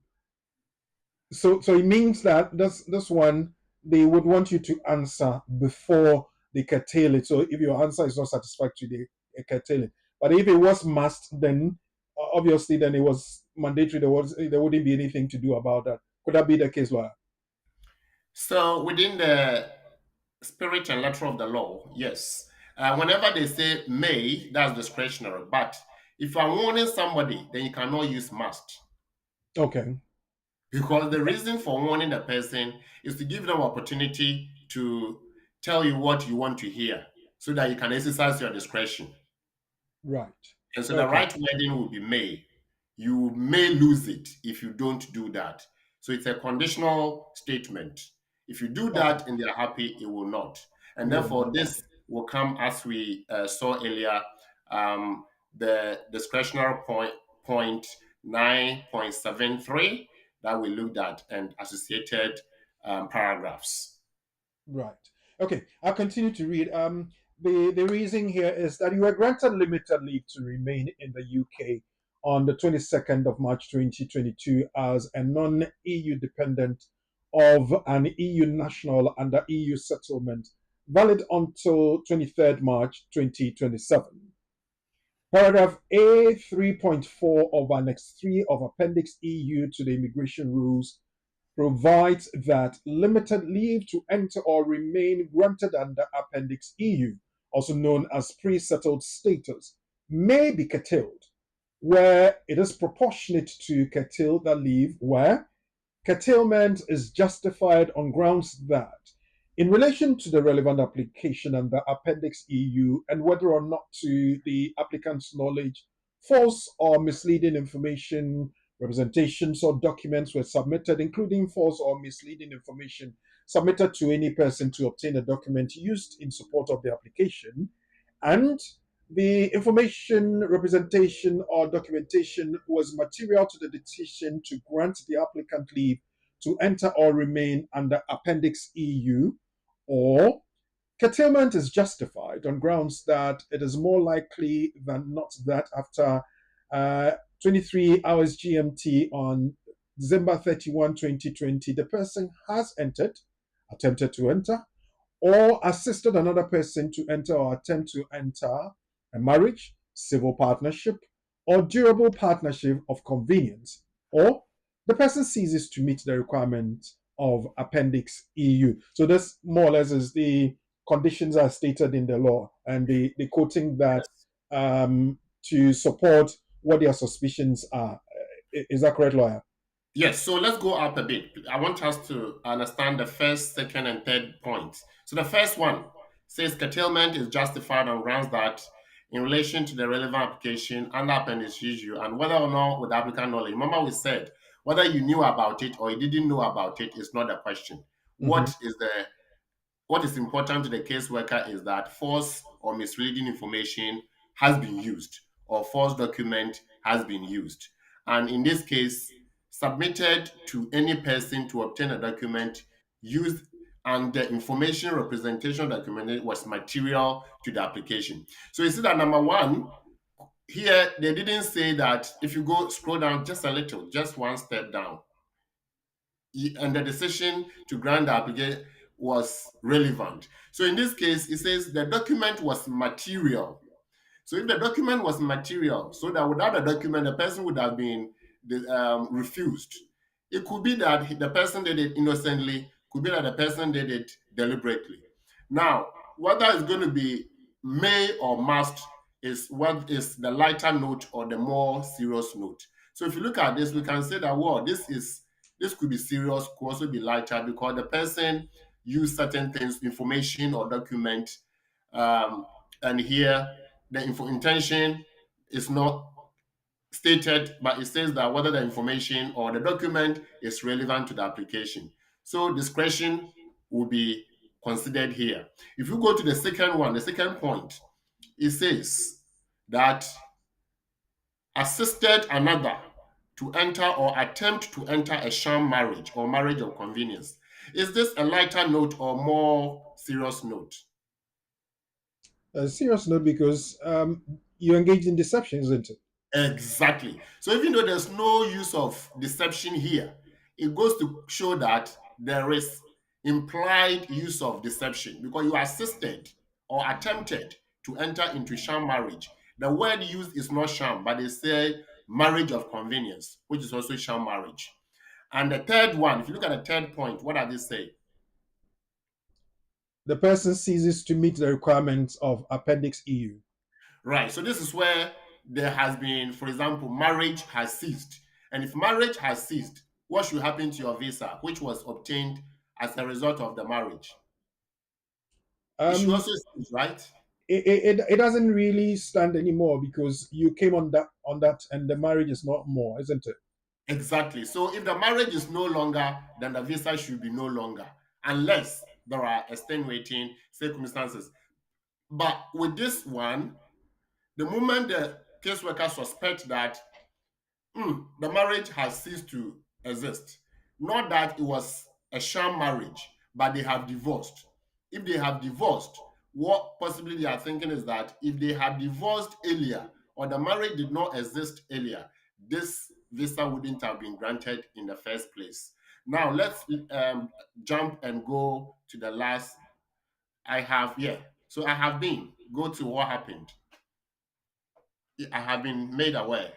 so it means that this one they would want you to answer before they curtail it. So if your answer is not satisfactory, they curtail it. But if it was must, then obviously then it was mandatory. There wouldn't be anything to do about that. Could that be the case, lawyer? So within the spirit and letter of the law, yes. Whenever they say may, that's discretionary. But if you're warning somebody, then you cannot use must. Okay. Because the reason for warning the person is to give them opportunity to tell you what you want to hear so that you can exercise your discretion. Right. And so the Okay. right wording will be may. You may lose it if you don't do that. So it's a conditional statement. If you do Okay. that and they're happy, it will not. And You will therefore, not. this will come as we saw earlier, the discretionary point 9.73 that we looked at and associated paragraphs. Right. Okay. I'll continue to read. The reason here is that you were granted limited leave to remain in the UK on the 22nd of March 2022 as a non-EU dependent of an EU national under EU settlement, valid until 23rd March 2027. Paragraph A 3.4 of Annex 3 of Appendix EU to the Immigration Rules provides that limited leave to enter or remain granted under Appendix EU, also known as pre settled status, may be curtailed where it is proportionate to curtail the leave, where curtailment is justified on grounds that, in relation to the relevant application under Appendix EU and whether or not to the applicant's knowledge, false or misleading information, representations, or documents were submitted, including false or misleading information submitted to any person to obtain a document used in support of the application, and the information, representation, or documentation was material to the decision to grant the applicant leave to enter or remain under Appendix EU, or curtailment is justified on grounds that it is more likely than not that after 23 hours GMT on December 31, 2020, the person has entered, attempted to enter, or assisted another person to enter or attempt to enter a marriage, civil partnership, or durable partnership of convenience, or the person ceases to meet the requirements of Appendix EU. So this more or less is the conditions are stated in the law, and the quoting that to support what their suspicions are. Is that correct, lawyer? Yes, so let's go up a bit. I want us to understand the first, second, and third points. So the first one says curtailment is justified on grounds that, in relation to the relevant application under appendix issue, and whether or not with applicant knowledge. Remember, we said whether you knew about it or you didn't know about it is not the question. Mm-hmm. What is important to the caseworker is that false or misleading information has been used or false document has been used. And in this case, submitted to any person to obtain a document used and the information representation documented was material to the application. So you see that number one, here they didn't say that if you go scroll down just a little, just one step down, and the decision to grant the application was relevant. So in this case, it says the document was material. So if the document was material, so that without the document, the person would have been refused. It could be that the person did it innocently, could be that the person did it deliberately. Now, whether it's going to be may or must is what is the lighter note or the more serious note. So if you look at this, we can say that well, this could be serious, could also be lighter because the person used certain things, information or document, um, and here the intention is not stated, but it says that whether the information or the document is relevant to the application. So discretion will be considered here. If you go to the second one, the second point, it says that assisted another to enter or attempt to enter a sham marriage or marriage of convenience. Is this a lighter note or more serious note? A serious note because you engage in deception, isn't it? Exactly. So even though there's no use of deception here, it goes to show that there is implied use of deception because you assisted or attempted to enter into sham marriage. The word used is not sham, but they say marriage of convenience, which is also sham marriage. And the third one, if you look at the third point, what does it say? The person ceases to meet the requirements of Appendix EU. Right. So this is where there has been, for example, marriage has ceased. And if marriage has ceased, what should happen to your visa, which was obtained as a result of the marriage? It should Um, also cease, right? it doesn't really stand anymore because you came on that and the marriage is not more, isn't it? Exactly. So if the marriage is no longer, then the visa should be no longer, unless there are extenuating circumstances. But with this one, the moment the caseworker suspects that the marriage has ceased to exist. Not that it was a sham marriage, but they have divorced. If they have divorced, what possibly they are thinking is that if they had divorced earlier or the marriage did not exist earlier, this visa wouldn't have been granted in the first place. Now let's jump and go to the last. I have, yeah. So I have been go to what happened. I have been made aware.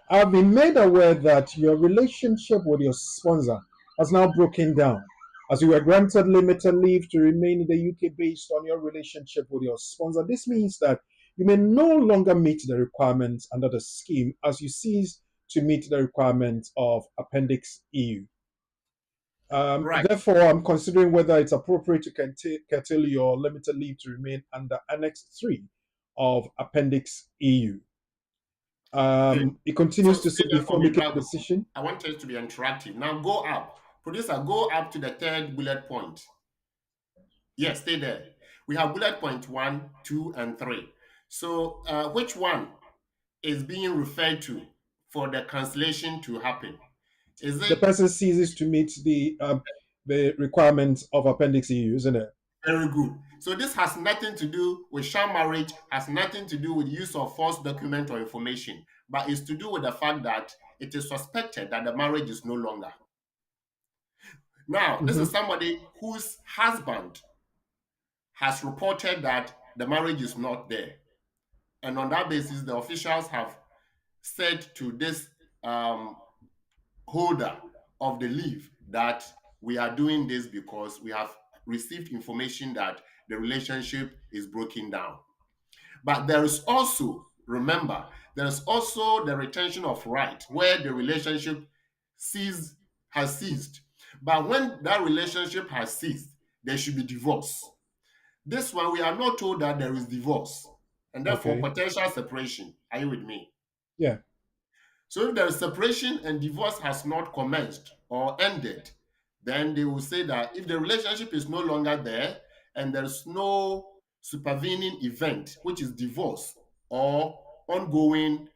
I've been made aware that your relationship with your sponsor has now broken down as you were granted limited leave to remain in the UK based on your relationship with your sponsor. This means that you may no longer meet the requirements under the scheme as you cease to meet the requirements of Appendix EU. Right. Therefore, I'm considering whether it's appropriate to curtail your limited leave to remain under Annex 3 of Appendix EU. Okay. It So continues to stay say there for before me. making a decision. I want us to be interactive. Now go up. Producer, go up to the third bullet point. Yes, stay there. We have bullet point 1, 2, and 3. So which one is being referred to for the cancellation to happen? Is The it person ceases to meet the requirements of Appendix EU, isn't it? very good? So this has nothing to do with sham marriage, has nothing to do with use of false document or information, but is to do with the fact that it is suspected that the marriage is no longer. Now, this is Mhm. somebody whose husband has reported that the marriage is not there. And on that basis, the officials have said to this um, holder of the leave that we are doing this because we have received information that the relationship is broken down. But there is also, remember, there is also the retention of right where the relationship has ceased. But when that relationship has ceased, there should be divorce. This one, we are not told that there is divorce and therefore Okay. potential separation. Are you with me? Yeah. So if there is separation and divorce has not commenced or ended, then they will say that if the relationship is no longer there and there's no supervening event, which is divorce or ongoing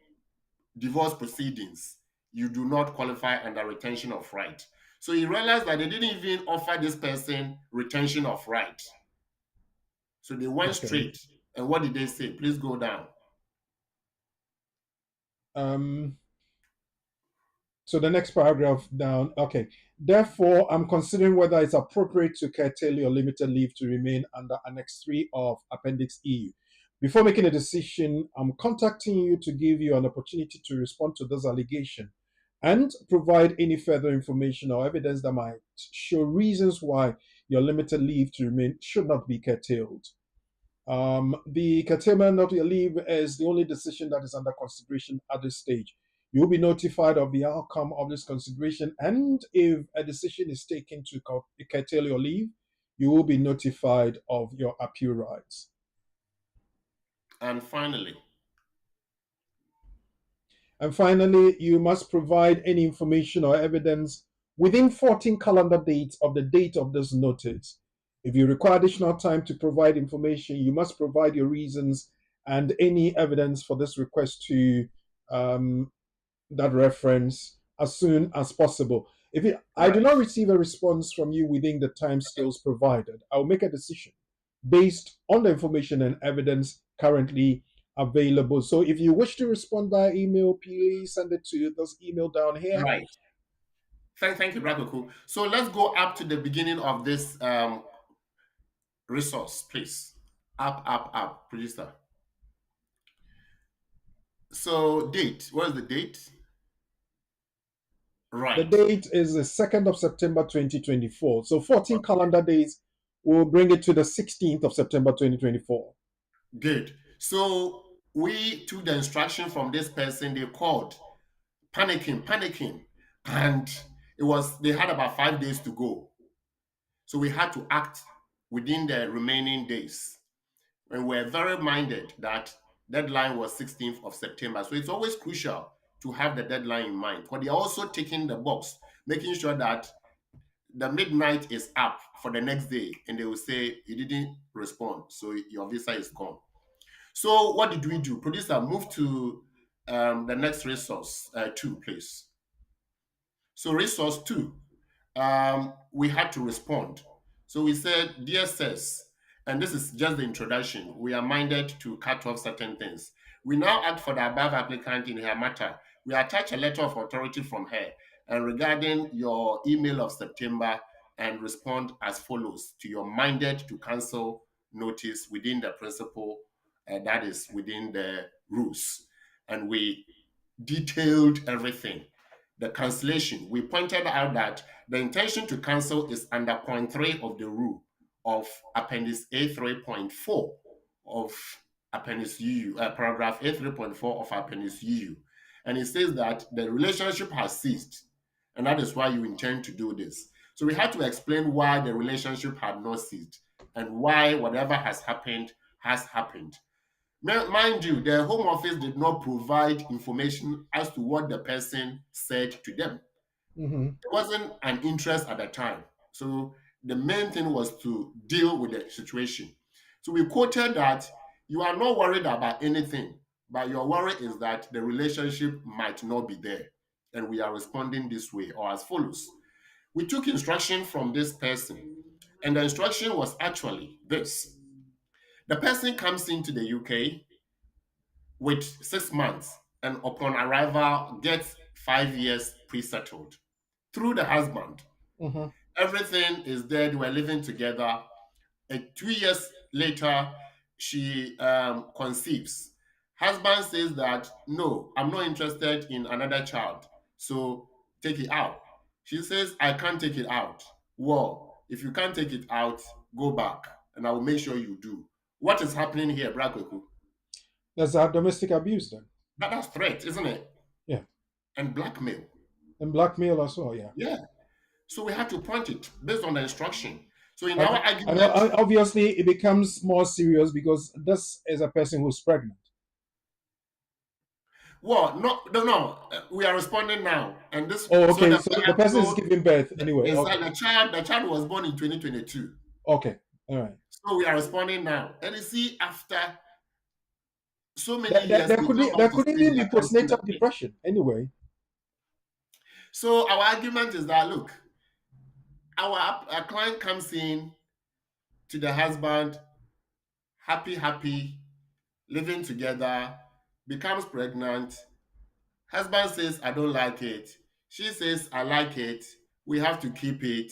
divorce proceedings, you do not qualify under retention of right. So he realized that they didn't even offer this person retention of right. So they went Okay. straight. And what did they say? Please go down. Um, so the next paragraph down. Okay. Therefore, I'm considering whether it's appropriate to curtail your limited leave to remain under Annex 3 of Appendix EU. Before making a decision, I'm contacting you to give you an opportunity to respond to this allegation and provide any further information or evidence that might show reasons why your limited leave to remain should not be curtailed. The curtailment of your leave is the only decision that is under consideration at this stage. You'll be notified of the outcome of this consideration, and if a decision is taken to curtail your leave, you will be notified of your appeal rights. And finally, And finally, you must provide any information or evidence within 14 calendar days of the date of this notice. If you require additional time to provide information, you must provide your reasons and any evidence for this request to um, that reference as soon as possible. I do right. not receive a response from you within the time scales provided, I'll make a decision based on the information and evidence currently available. So if you wish to respond by email, please send it to this email down here. Right. Thank you, Brakoku. So let's go up to the beginning of this resource, please. Up, producer. So date. What is the date? The Right. date is the 2nd of September 2024. So 14 Okay. calendar days will bring it to the 16th of September 2024. Good. So we took the instruction from this person. They called, panicking, and they had about 5 days to go. So we had to act within the remaining days. And we're very minded that deadline was 16th of September. So it's always crucial to have the deadline in mind. But they're also taking the box, making sure that the midnight is up for the next day, and they will say you didn't respond, so your visa is gone. So what did we do? Producer, move to the next resource, two, please. So resource two, we had to respond. So we said, dear sirs, and this is just the introduction, we are minded to cut off certain things. We now act for the above applicant in her matter. We attach a letter of authority from her and regarding your email of September and respond as follows to your minded to cancel notice within the principle that is within the rules. And we detailed everything. The cancellation, we pointed out that the intention to cancel is under point 3 of the rule of Appendix A 3.4 of Appendix U, paragraph A 3.4 of Appendix U. And it says that the relationship has ceased, and that is why you intend to do this. So we had to explain why the relationship had not ceased and why whatever has happened has happened. Mind you, the Home Office did not provide information as to what the person said to them. Mhm. There wasn't an interest at the time. So the main thing was to deal with the situation. So we quoted that you are not worried about anything, but your worry is that the relationship might not be there. And we are responding this way or as follows. We took instruction from this person, and the instruction was actually this. The person comes into the UK with 6 months and upon arrival gets 5 years pre-settled through the husband. Mhm. Everything is there. They were living together. 2 years later, she conceives. Husband says that, no, I'm not interested in another child. So take it out. She says, I can't take it out. Well, if you can't take it out, go back and I will make sure you do. What is happening here, Brakweku? That's our domestic abuse then. That's threat, isn't it? Yeah. And blackmail. And blackmail as well, yeah. Yeah. So we had to point it based on the instruction. So in our And argument, obviously, it becomes more serious because this is a person who's pregnant. well, no. We are responding now, and this Oh, so okay. the So the person is giving birth anyway. is that Okay. the child was born in 2022. Okay. All right. So we are responding now, and you see, after so many There, there, years, there they could come be, back there to could say even they be are canceling the postnatal thing. depression anyway. So our argument is that look, our client comes in to the husband, happy, living together, becomes pregnant. Husband says, I don't like it. She says, I like it. We have to keep it.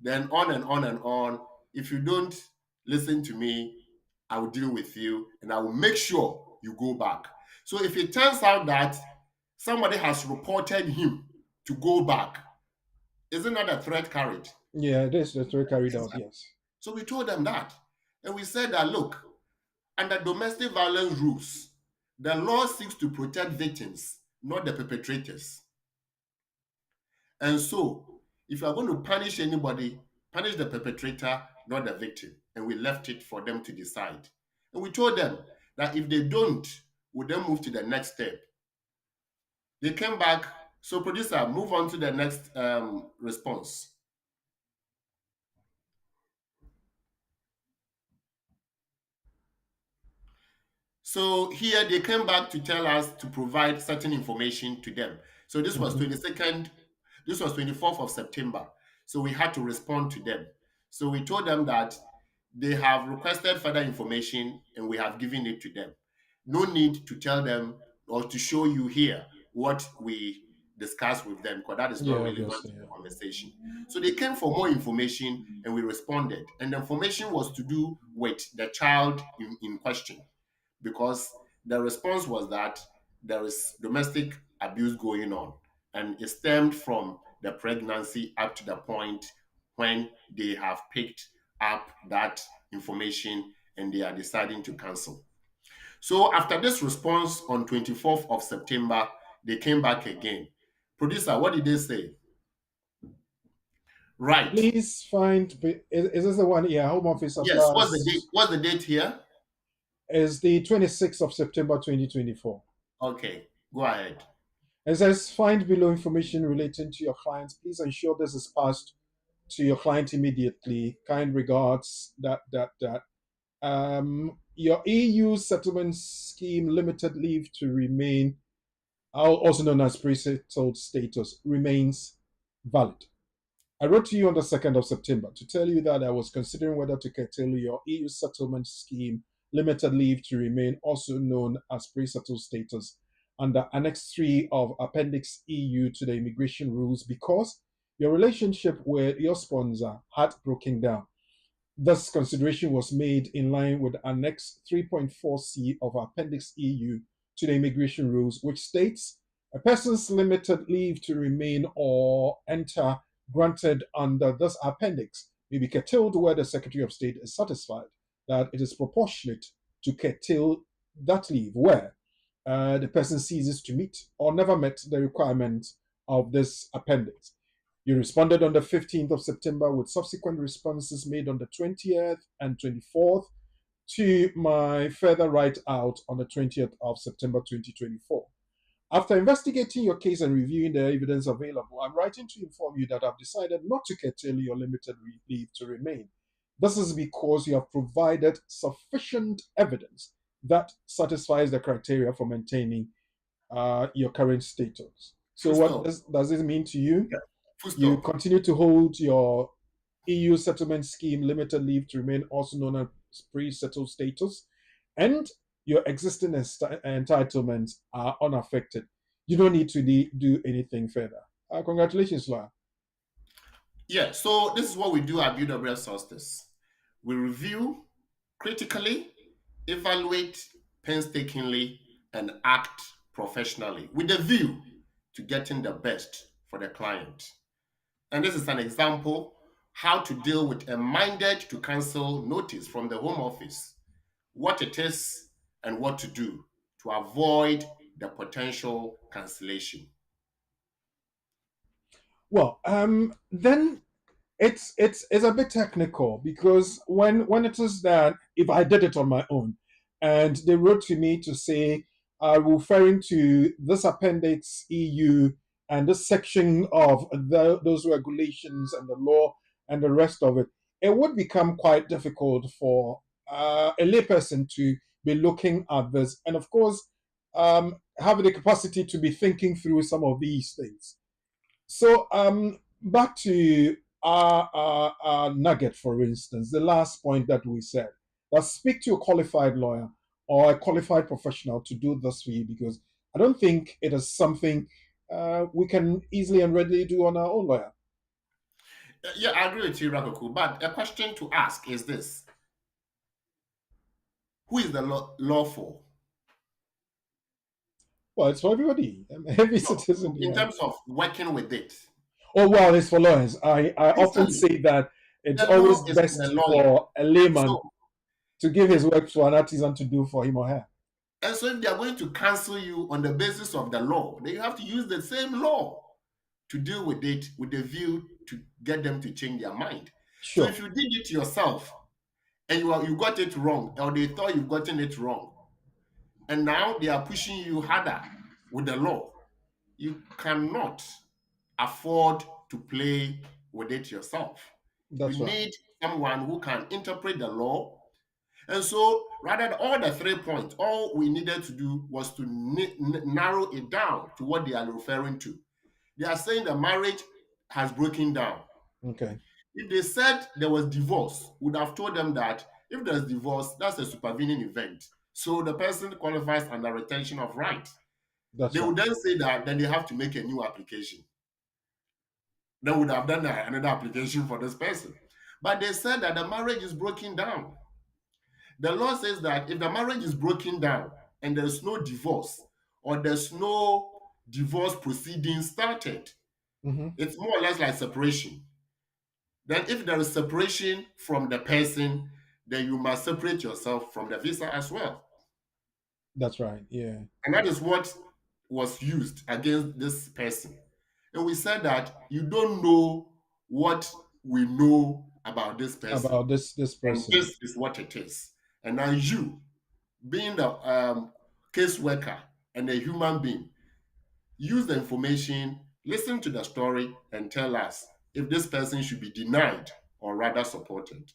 Then on and on and on. If you don't listen to me, I will deal with you and I will make sure you go back. So if it turns out that somebody has reported him to go back. Isn't that a threat carried? Yeah, this the story carried out. Exactly. Yes. So we told them that. And we said that, look, under domestic violence rules, the law seeks to protect victims, not the perpetrators. And so, if you are going to punish anybody, punish the perpetrator, not the victim. And we left it for them to decide. And we told them that if they don't, we then move to the next step. They came back. So, producer, move on to the next response. So here they came back to tell us to provide certain information to them. So this was Mhm. 22nd, this was 24th of September. So we had to respond to them. So we told them that they have requested further information and we have given it to them. No need to tell them or to show you here what we discussed with them because that is not Yeah, relevant to obviously. the Yeah. conversation. So they came for more information and we responded. And the information was to do with the child in question because the response was that there is domestic abuse going on and it stemmed from the pregnancy up to the point when they have picked up that information and they are deciding to cancel. So after this response on 24th of September, they came back again. Producer, what did they say? Right. Please find. Is this the one? Yeah, Home Office at Yes. What's the date? last What's the date here? is the 26th of September 2024. Okay, go ahead. It says, find below information relating to your clients. Please ensure this is passed to your client immediately. Kind regards. Your EU settlement scheme limited leave to remain, also known as pre-settled status, remains valid. I wrote to you on the 2nd of September to tell you that I was considering whether to curtail your EU settlement scheme limited leave to remain, also known as pre-settled status, under Annex 3 of Appendix EU to the immigration rules because your relationship with your sponsor had broken down. Thus, consideration was made in line with Annex 3.4C of Appendix EU to the immigration rules, which states a person's limited leave to remain or enter granted under this appendix may be curtailed where the Secretary of State is satisfied that it is proportionate to curtail that leave where the person ceases to meet or never met the requirements of this appendix. You responded on the 15th of September with subsequent responses made on the 20th and 24th to my further write out on the 20th of September 2024. After investigating your case and reviewing the evidence available, I'm writing to inform you that I've decided not to curtail your limited leave to remain. This is because you have provided sufficient evidence that satisfies the criteria for maintaining your current status. So, Full what stop. does this mean to you? Yeah. Full You stop. continue to hold your EU settlement scheme limited leave to remain, also known as pre-settled status, and your existing entitlements are unaffected. You don't need to do anything further. Congratulations, Laura. Yeah, so this is what we do at BWF Solstice. We review critically, evaluate painstakingly, and act professionally with a view to getting the best for the client. And this is an example how to deal with a minded to cancel notice from the Home Office, what it is and what to do to avoid the potential cancellation. Well, then it's a bit technical because when it is that if I did it on my own and they wrote to me to say referring to this appendix EU and this section of those regulations and the law and the rest of it, it would become quite difficult for a layperson to be looking at this and of course have the capacity to be thinking through some of these things. So back to our nugget, for instance, the last point that we said, that speak to a qualified lawyer or a qualified professional to do this for you because I don't think it is something we can easily and readily do on our own lawyer. Yeah, I agree with you, Rakoku. But a question to ask is this: who is the law for? Well, it's for everybody. Every No, citizen. in Yeah. terms of working with it. Oh, well, it's for lawyers. I often Listen, say that it's the law always is for the best lawyer. for a And layman so, to give his work to an artisan to do for him or her. and so if they are going to cancel you on the basis of the law, then you have to use the same law to deal with it with the view to get them to change their mind. So Sure. if you did it yourself and you got it wrong, or they thought you've gotten it wrong, and now they are pushing you harder with the law, you cannot afford to play with it yourself. You That's right. need someone who can interpret the law. And so, rather than all the 3 points, all we needed to do was to narrow it down to what they are referring to. They are saying the marriage has broken down. Okay. If they said there was divorce, we would have told them that if there's divorce, that's a supervening event. So the person qualifies under retention of right. That's They right. would then say that then they have to make a new application. They would have done another application for this person. But they said that the marriage is broken down. The law says that if the marriage is broken down and there's no divorce or there's no divorce proceedings started, Hmm. it's more or less like separation. Then if there is separation from the person, then you must separate yourself from the visa as well. That's right. Yeah. And that is what was used against this person. And we said that you don't know what we know about this person. About this And person. this is what it is. And now you, being the caseworker and a human being, use the information, listen to the story, and tell us if this person should be denied or rather supported.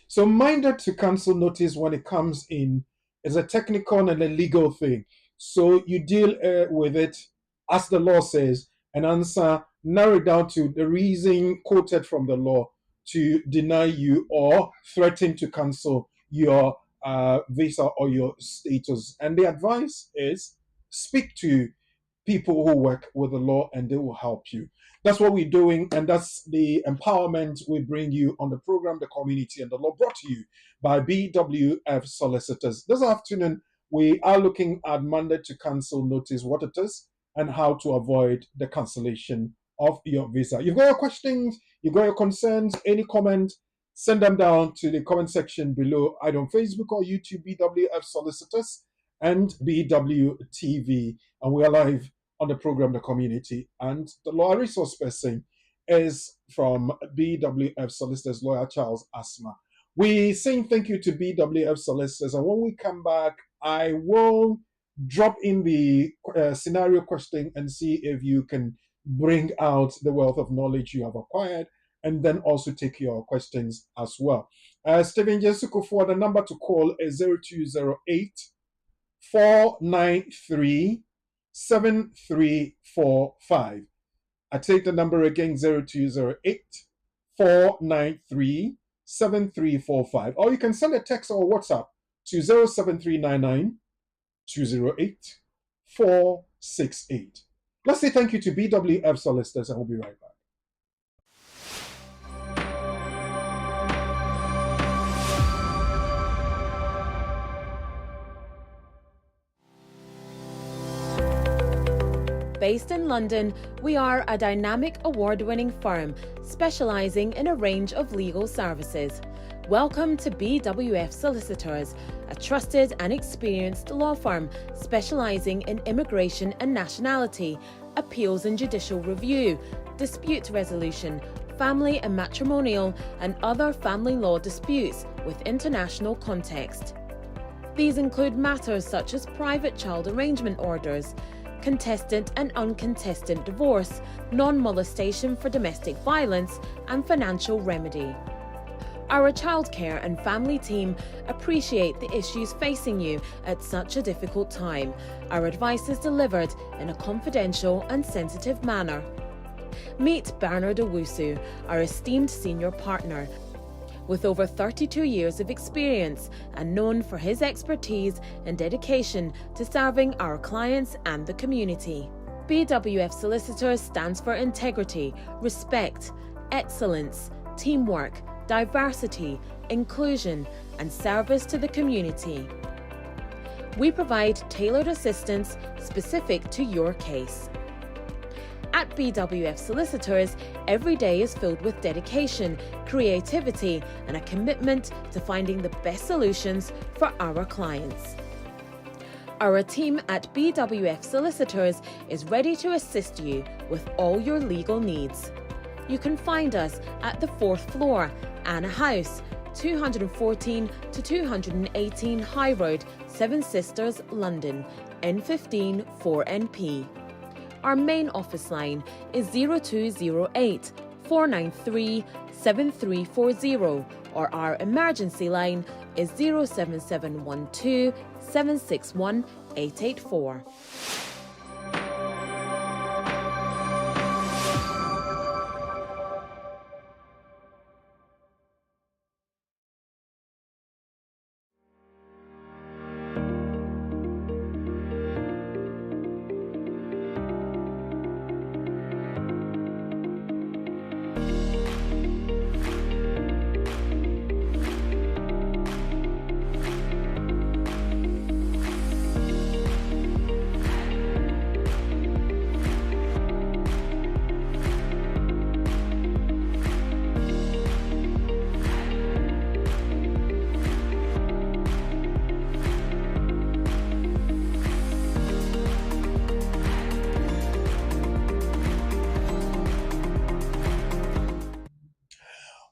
So minded to cancel notice when it comes in is a technical and a legal thing. So you deal with it as the law says and answer, narrow it down to the reason quoted from the law to deny you or threaten to cancel your visa or your status. And the advice is speak to people who work with the law and they will help you. That's what we're doing, and that's the empowerment we bring you on the program, The Community and the Law, brought to you by BWF Solicitors. This afternoon, we are looking at Monday to cancel notice, what it is, and how to avoid the cancellation of your visa. You've got your questions, you've got your concerns, any comment, send them down to the comment section below, either on Facebook or YouTube, BWF Solicitors and BWTV. And we are live on the program, The Community. And the lawyer resource person is from BWF Solicitors, lawyer Charles Asma. We saying thank you to BWF Solicitors. And when we come back, I will drop in the scenario question and see if you can bring out the wealth of knowledge you have acquired and then also take your questions as well. Stephen Jesuko, for the number to call is 0208 493 7345. I take the number again, 0208 493 7345. Or you can send a text or WhatsApp to 07399 208 468. Let's say thank you to BWF Solicitors and we'll be right back. Based in London, we are a dynamic award-winning firm specialising in a range of legal services. Welcome to BWF Solicitors, a trusted and experienced law firm specialising in immigration and nationality, appeals and judicial review, dispute resolution, family and matrimonial, and other family law disputes with international context. These include matters such as private child arrangement orders, contestant and uncontested divorce, non-molestation for domestic violence, and financial remedy. Our childcare and family team appreciate the issues facing you at such a difficult time. Our advice is delivered in a confidential and sensitive manner. Meet Bernard Owusu, our esteemed senior partner. With over 32 years of experience and known for his expertise and dedication to serving our clients and the community. BWF Solicitors stands for integrity, respect, excellence, teamwork, diversity, inclusion, and service to the community. We provide tailored assistance specific to your case. At BWF Solicitors, every day is filled with dedication, creativity, and a commitment to finding the best solutions for our clients. Our team at BWF Solicitors is ready to assist you with all your legal needs. You can find us at the 4th floor, Anna House, 214 to 218 High Road, Seven Sisters, London, N15 4NP. Our main office line is 0208 493 7340, or our emergency line is 07712 761 884.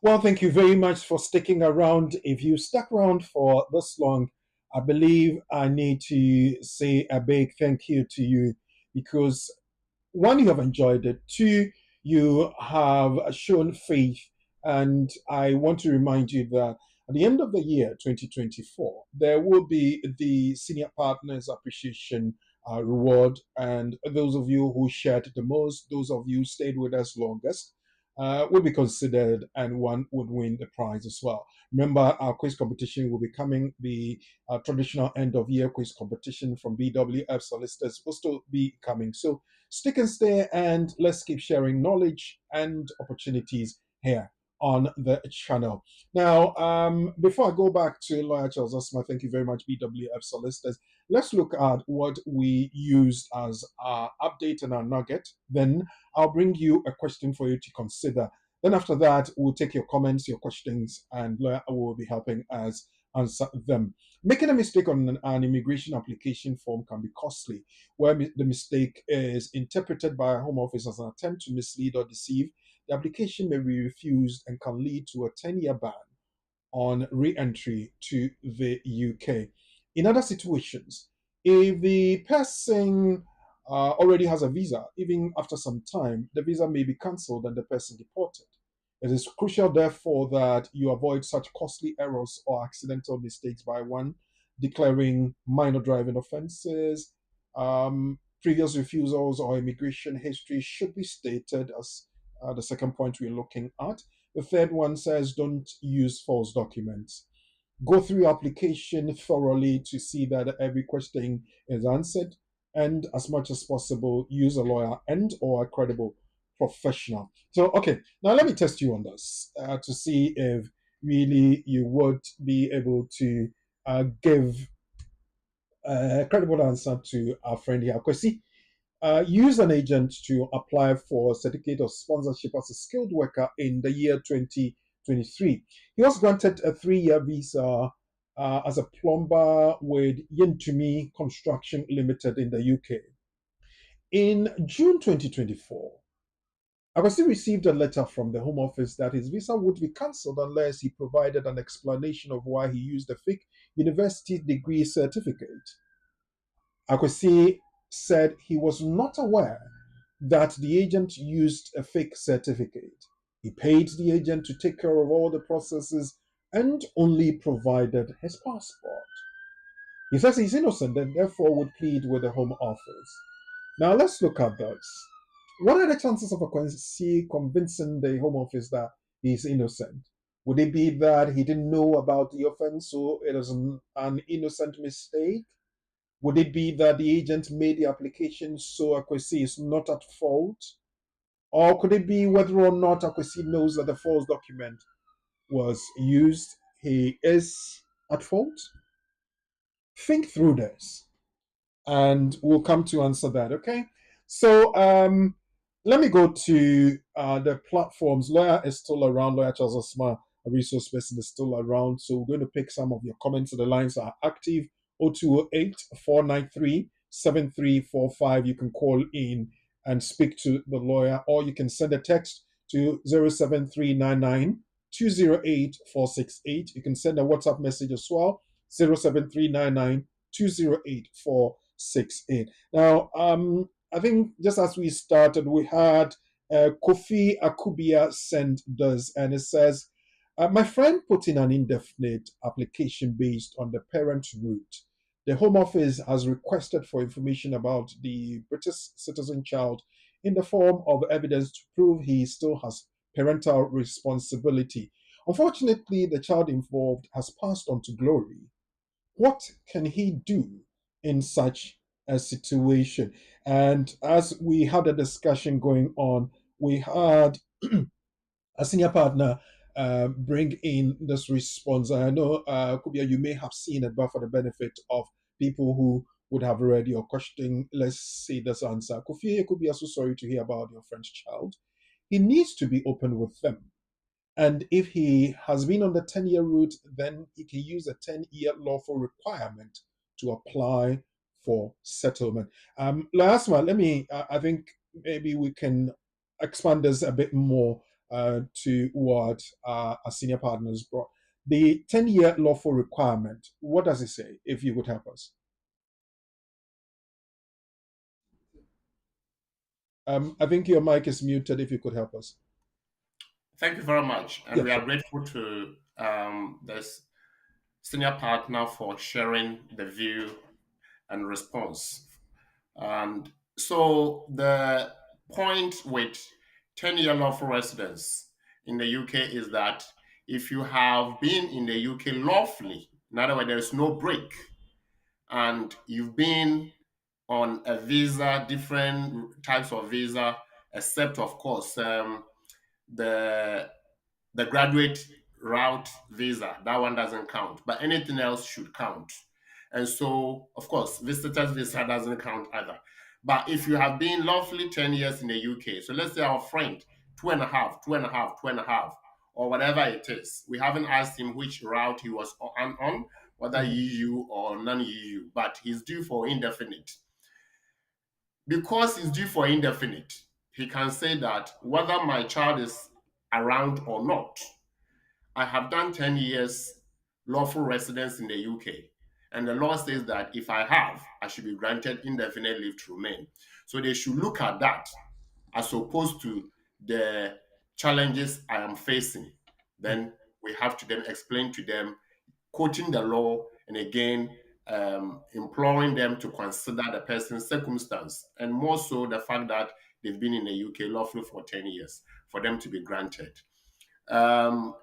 Well, thank you very much for sticking around. If you stuck around for this long, I believe I need to say a big thank you to you because one, you have enjoyed it. Two, you have shown faith. And I want to remind you that at the end of the year 2024, there will be the Senior Partners Appreciation Reward. And those of you who shared the most, those of you who stayed with us longest, will be considered and one would win the prize as well. Remember, our quiz competition will be coming. The traditional end of year quiz competition from BWF Solicitors will still be coming. So stick and stay, and let's keep sharing knowledge and opportunities here on the channel. Now, before I go back to Lawyer Charles Osma, thank you very much, BWF Solicitors. Let's look at what we used as our update and our nugget. Then I'll bring you a question for you to consider. Then after that, we'll take your comments, your questions, and Lawyer will be helping us answer them. Making a mistake on an immigration application form can be costly, where the mistake is interpreted by a Home Office as an attempt to mislead or deceive. The application may be refused and can lead to a 10-year ban on re-entry to the UK. In other situations, if the person already has a visa, even after some time, the visa may be cancelled and the person deported. It is crucial, therefore, that you avoid such costly errors or accidental mistakes by one, declaring minor driving offenses, previous refusals, or immigration history should be stated as the second point we're looking at. The third one says don't use false documents. Go through your application thoroughly to see that every question is answered, and as much as possible, use a lawyer and or a credible professional. So, okay, now let me test you on this to see if really you would be able to give a credible answer to our friend here. Kwesi, use an agent to apply for a certificate of sponsorship as a skilled worker in the year 2023. He was granted a 3-year visa as a plumber with Yintumi Construction Limited in the UK. In June 2024, Agosti received a letter from the Home Office that his visa would be cancelled unless he provided an explanation of why he used a fake university degree certificate. Akwesi said he was not aware that the agent used a fake certificate. He paid the agent to take care of all the processes and only provided his passport. He says he's innocent and therefore would plead with the Home Office. Now let's look at this. What are the chances of Akwesi convincing the Home Office that he's innocent? Would it be that he didn't know about the offense, so it is an innocent mistake? Would it be that the agent made the application so Akwesi is not at fault? Or could it be whether or not Akwesi knows that the false document was used, he is at fault? think through this and we'll come to answer that. Okay. So let me go to the platforms. Lawyer is still around. Lawyer Charles Osma, a resource person, is still around. So we're going to pick some of your comments. The lines are active. 0208 493 7345. You can call in and speak to the lawyer, or you can send a text to 07399 208 468. You can send a WhatsApp message as well, 07399 208 468. Now, I think just as we started, we had Kofi Akubia sent this, and it says, my friend put in an indefinite application based on the parent route. The Home Office has requested for information about the British citizen child in the form of evidence to prove he still has parental responsibility. Unfortunately, the child involved has passed on to glory. What can he do in such a situation? And as we had a discussion going on, we had a senior partner bring in this response. I know, Kubia, you may have seen it, but for the benefit of people who would have read your question, let's see this answer. Kofi Kubia, so sorry to hear about your friend's child. He needs to be open with them, and if he has been on the 10-year route, then he can use a 10-year lawful requirement to apply for settlement. Last one, I think maybe we can expand this a bit more to what our senior partners brought. The 10-year lawful requirement, what does it say, if you would help us? I think your mic is muted, if you could help us. Thank you very much. And Yeah, we are sure. grateful to this senior partner for sharing the view and response. And so the point with 10-year lawful residence in the UK is that if you have been in the UK lawfully, in other words, there is no break, and you've been on a visa, different types of visa, except of course the the graduate route visa, that one doesn't count, but anything else should count. And so, of course, visitor's visa doesn't count either. But if you have been lawfully 10 years in the UK, so let's say our friend, two and a half, two and a half, two and a half, or whatever it is, we haven't asked him which route he was on, whether Mhm. EU or non EU, but he's due for indefinite. Because he's due for indefinite, he can say that whether my child is around or not, I have done 10 years lawful residence in the UK. And the law says that if I have, I should be granted indefinite leave to remain. So they should look at that as opposed to the challenges I am facing. Then we have to then explain to them, quoting the law, and again, imploring them to consider the person's circumstance, and more so the fact that they've been in the UK lawfully for 10 years for them to be granted. Um,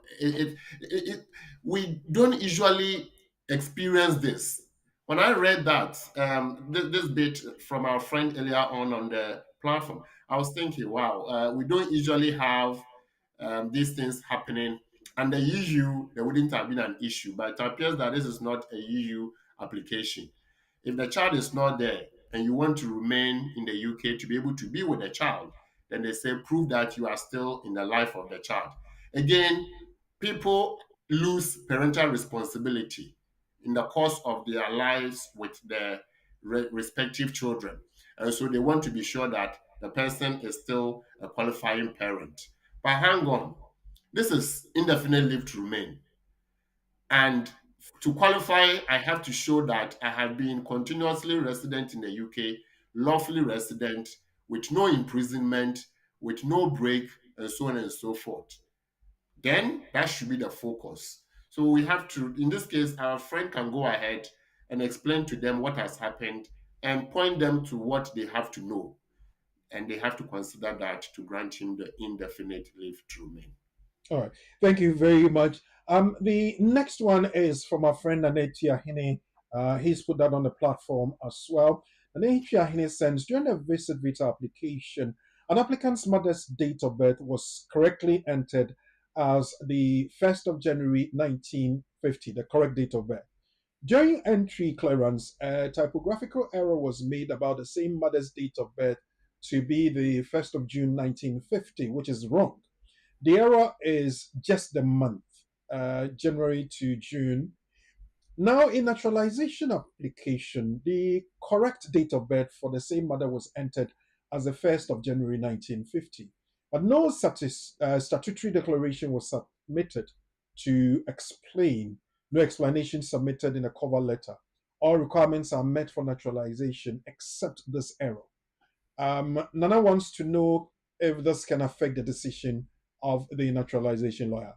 we don't usually experience this. When I read that, this bit from our friend earlier on the platform, I was thinking, wow, we don't usually have these things happening. And the EU, there wouldn't have been an issue, but it appears that this is not a EU application. If the child is not there and you want to remain in the UK to be able to be with the child, then they say prove that you are still in the life of the child. Again, people lose parental responsibility in the course of their lives with their respective children. And so they want to be sure that the person is still a qualifying parent. But hang on, this is indefinite leave to remain. And to qualify, I have to show that I have been continuously resident in the UK, lawfully resident, with no imprisonment, with no break, and so on and so forth. Then that should be the focus. So we have to, in this case, our friend can go ahead and explain to them what has happened and point them to what they have to know. And they have to consider that to grant him the indefinite leave to remain. All right. Thank you very much. The next one is from our friend Anetia Hine. He's put that on the platform as well. Anetia Hine sends, during the visit visa application, an applicant's mother's date of birth was correctly entered as the 1st of January 1950, the correct date of birth. During entry clearance, a typographical error was made about the same mother's date of birth to be the 1st of June 1950, which is wrong. The error is just the month, January to June. Now, in naturalization application, the correct date of birth for the same mother was entered as the 1st of January 1950, but no statutory declaration was submitted to explain, no explanation submitted in a cover letter. All requirements are met for naturalization except this error. Nana wants to know if this can affect the decision of the naturalization lawyer.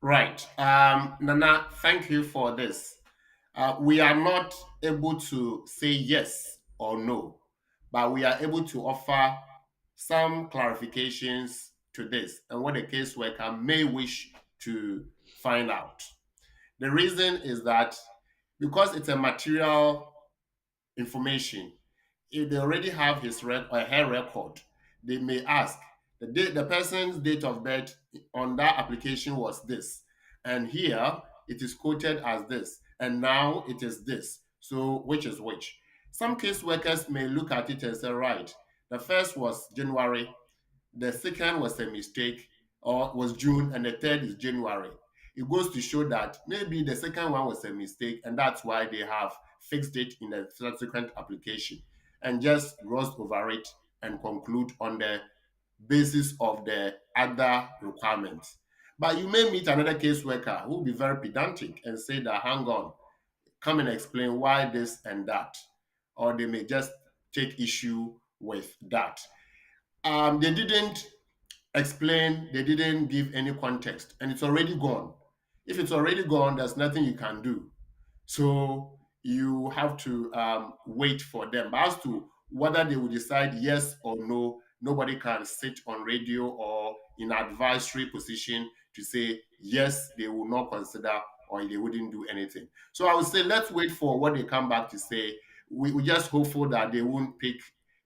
Right. Nana, thank you for this. We are not able to say yes or no, but we are able to offer some clarifications to this and what the caseworker may wish to find out. The reason is that because it's a material information, if they already have his or her record, they may ask the person's date of birth on that application was this, and here it is quoted as this, and now it is this. So which is which? Some caseworkers may look at it and say, right, the first was January, the second was a mistake, or was June, and the third is January. It goes to show that maybe the second one was a mistake, and that's why they have fixed it in the subsequent application and just gloss over it and conclude on the basis of the other requirements. But you may meet another caseworker who will be very pedantic and say that, hang on, come and explain why this and that. Or they may just take issue with that. They didn't explain, they didn't give any context, and it's already gone. If it's already gone, there's nothing you can do. So you have to wait for them. But as to whether they will decide yes or no, nobody can sit on radio or in advisory position to say yes, they will not consider or they wouldn't do anything. So I would say let's wait for what they come back to say. We just hopeful that they won't pick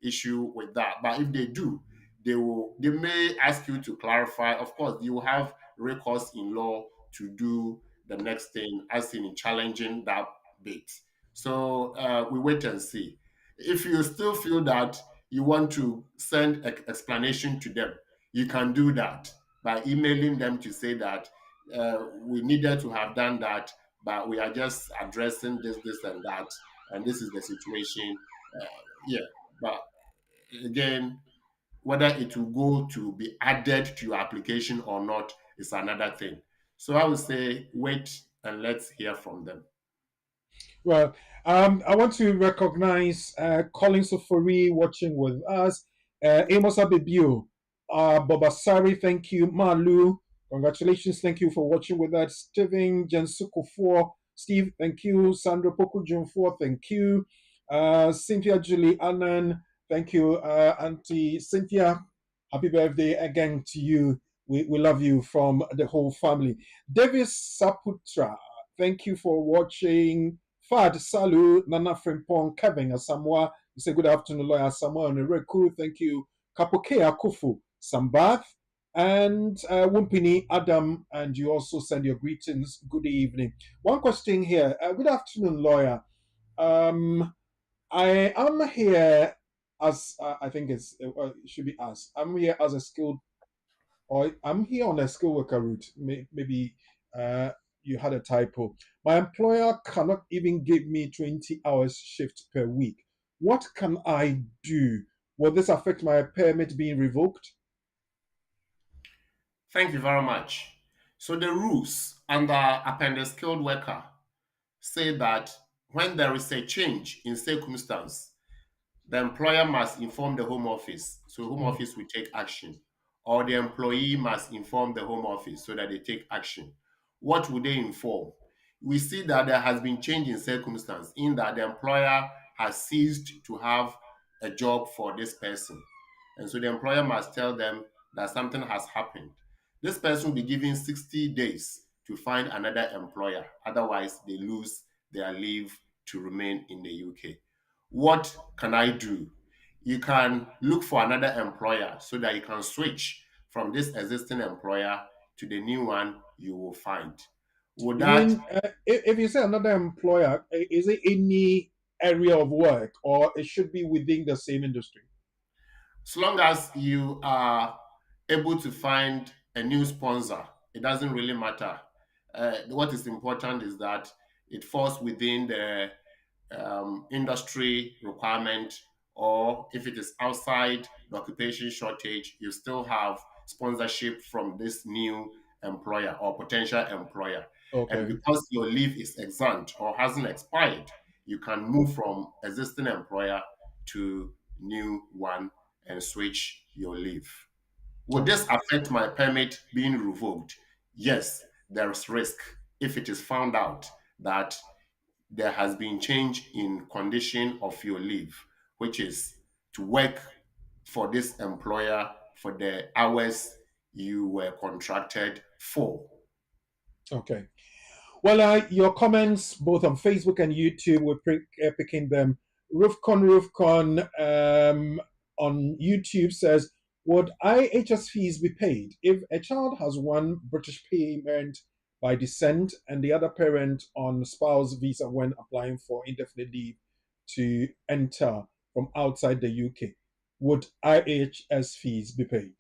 issue with that. But if they do, they may ask you to clarify. Of course, you will have recourse in law to do the next thing, as in challenging that bit. So we wait and see. If you still feel that you want to send an explanation to them, you can do that by emailing them to say that we needed to have done that, but we are just addressing this, and that, and this is the situation. Yeah, but again, whether it will go to be added to your application or not is another thing. So I would say wait and let's hear from them. Well, I want to recognize Colin Sofori watching with us, Amos Abibio, Bobasari, thank you, Malu, congratulations, thank you for watching with us, Steven Jensuko for Steve, thank you, Sandra Pokujun for thank you, Cynthia Julie Annan, thank you, Auntie Cynthia, happy birthday again to you. We love you from the whole family. Davis Saputra, thank you for watching. Fad Salu, Nana Frimpong, Kevin Asamoah. You say good afternoon, Lawyer Asamoah and Reku. Thank you. Kapokea Kufu, Sambath, and Wumpini Adam. And you also send your greetings. Good evening. One question here. Good afternoon, Lawyer. Um, I am here as I think it should be us. I'm here as a skilled or I'm here on a skilled worker route. Maybe uh, you had a typo. My employer cannot even give me 20 hours shift per week. What can I do? Will this affect my permit being revoked? Thank you very much. So the rules under appendix skilled worker say that when there is a change in circumstance, the employer must inform the home office. So home Mm. office will take action. Or the employee must inform the home office so that they take action. What would they inform? We see that there has been change in circumstance in that the employer has ceased to have a job for this person. And so the employer must tell them that something has happened. This person will be given 60 days to find another employer. Otherwise, they lose their leave to remain in the UK. What can I do? You can look for another employer so that you can switch from this existing employer to the new one you will find. Would You that, mean if you say another employer, is it any area of work or it should be within the same industry? as long as you are able to find a new sponsor, it doesn't really matter. What is important is that it falls within the industry requirement, or if it is outside the occupation shortage, you still have sponsorship from this new employer or potential employer. And Okay. because your leave is exempt or hasn't expired, you can move from existing employer to new one and switch your leave. Would Okay. this affect my permit being revoked? Yes, there is risk if it is found out that there has been change in condition of your leave, which is to work for this employer for the hours you were contracted for. Okay. Well, your comments both on Facebook and YouTube, we're picking them. Rufcon on YouTube says, would IHS fees be paid if a child has one British parent by descent and the other parent on spouse visa when applying for indefinite leave to enter from outside the UK? Would IHS fees be paid?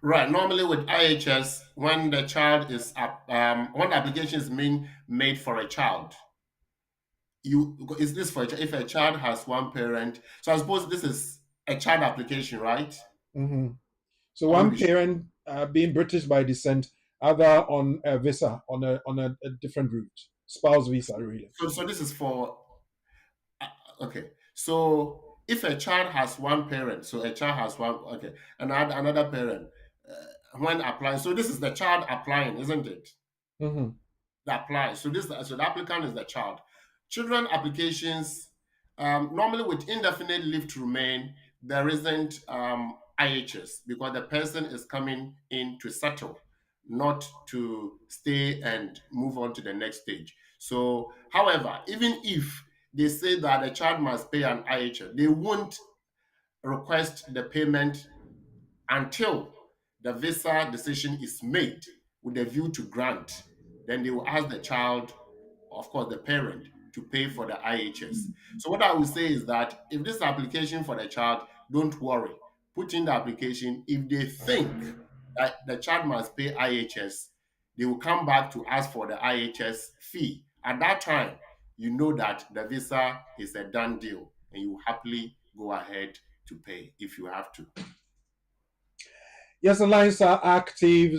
Right. Normally with IHS, when the child is when the application is being made for a child, you is this for if a child has one parent. So I suppose this is a child application, right? Hmm. So Or one maybe parent being British by descent, other on a visa on a different route, spouse visa, really. so this is for uh, okay. So if a child has one parent, so a child has one okay, and another parent when applying. So this is the child applying, isn't it? Hmm. That applies. So the applicant is the child. Children applications normally with indefinite leave to remain, there isn't IHS because the person is coming in to settle, not to stay and move on to the next stage. So, however, even if they say that the child must pay an IHS, they won't request the payment until the visa decision is made with a view to grant. Then they will ask the child, of course, the parent, to pay for the IHS. So what I would say is that if this application for the child, don't worry. Put in the application. If they think that the child must pay IHS, they will come back to ask for the IHS fee. At that time, you know that the visa is a done deal and you happily go ahead to pay if you have to. Yes, the lines are active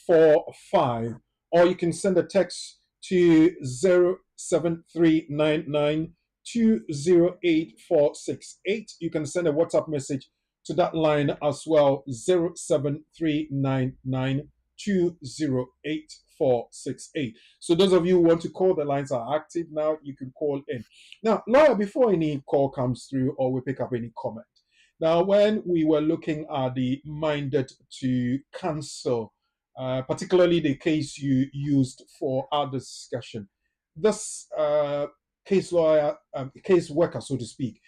0208493735, or you can send a text to 07399208468. You can send a WhatsApp message to that line as well, 07399208468. So those of you who want to call, the lines are active now. You can call in. Now, Laura, before any call comes through or we pick up any comment, now, when we were looking at the minded to cancel, particularly the case you used for our discussion, this case lawyer, case worker, so to speak,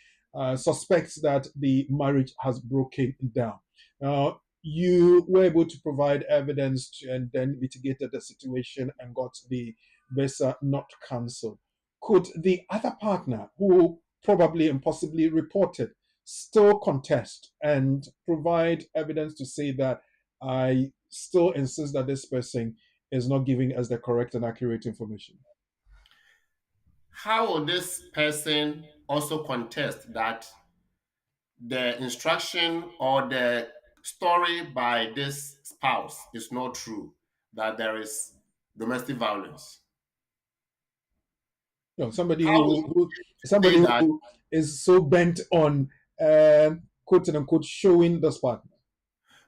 suspects that the marriage has broken down. Now, you were able to provide evidence and then mitigated the situation and got the visa not cancelled. Could the other partner, who probably and possibly reported, still contest and provide evidence to say that I still insist that this person is not giving us the correct and accurate information? How will this person also contest that the instruction or the story by this spouse is not true, that there is domestic violence? You know, somebody How will who he somebody say that? who is so bent on quote and unquote showing this partner.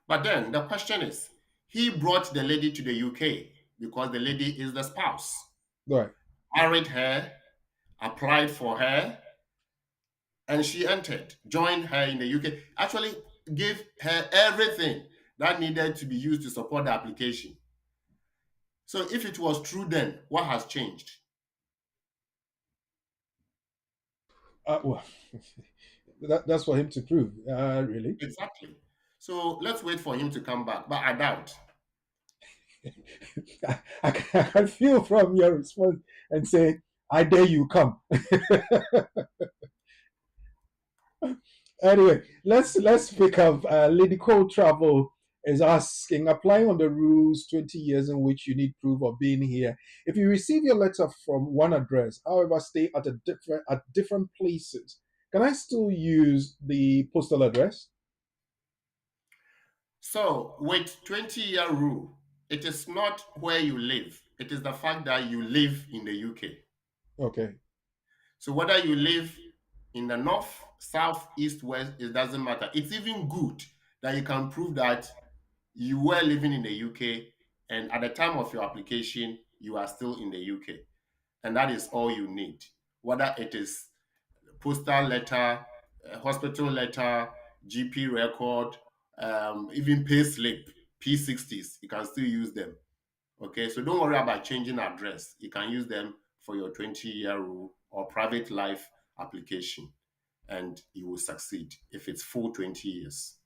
But then the question is, he brought the lady to the UK because the lady is the spouse, Right. married her, applied for her, and she entered, joined her in the UK, actually gave her everything that needed to be used to support the application. So if it was true then, what has changed? Well, that's for him to prove, really. Exactly. So let's wait for him to come back. But I doubt. I can feel from your response and say, I dare you come. Anyway, let's pick up. Lady Cole Travel is asking, applying on the rules 20 years in which you need proof of being here. If you receive your letter from one address, however, stay at different places, can I still use the postal address? So with 20-year rule, it is not where you live. It is the fact that you live in the UK. Okay. So whether you live in the north, south, east, west, it doesn't matter. It's even good that you can prove that you were living in the UK and at the time of your application, you are still in the UK. And that is all you need. Whether it is postal letter, hospital letter, GP record, even pay slip, P60s, you can still use them. Okay, so don't worry about changing address. You can use them for your 20-year rule or private life application, and you will succeed if it's full 20 years.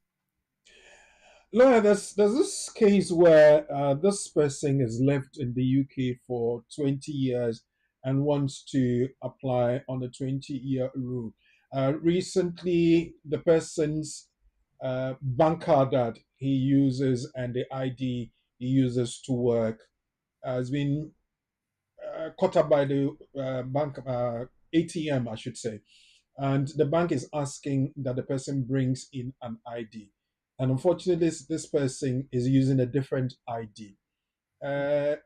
Lawyer, there's this case where this person is lived in the UK for 20 years and wants to apply on the 20-year rule. Recently, the person's bank card that he uses and the ID he uses to work has been caught up by the bank ATM, I should say, and the bank is asking that the person brings in an ID. And unfortunately, this person is using a different ID. Uh,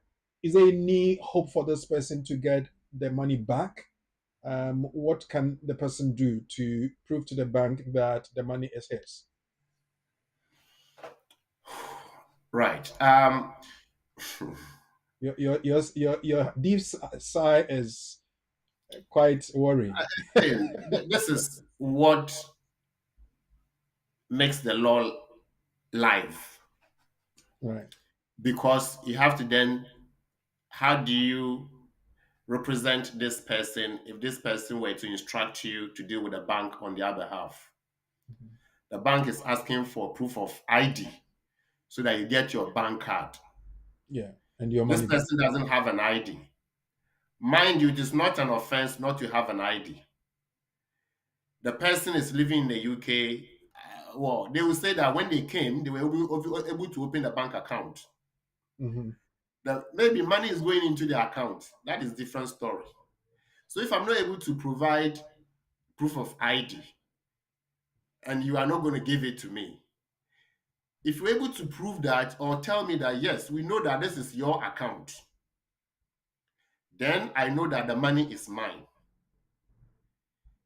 is there any hope for this person to get their money back? What can the person do to prove to the bank that the money is his? Right. Your deep sigh is quite worrying. This is what makes the law live Right. because you have to then, how do you represent this person if this person were to instruct you to deal with the bank on their behalf? The bank is asking for proof of ID so that you get your bank card. Yeah, and your This money back. person doesn't have an ID. Mind you, it is not an offense not to have an ID. The person is living in the UK. Well, they will say that when they came, they were able to open the bank account. Hmm. That maybe money is going into the account. That is different story. So if I'm not able to provide proof of ID and you are not going to give it to me, if you're able to prove that or tell me that yes, we know that this is your account, then I know that the money is mine.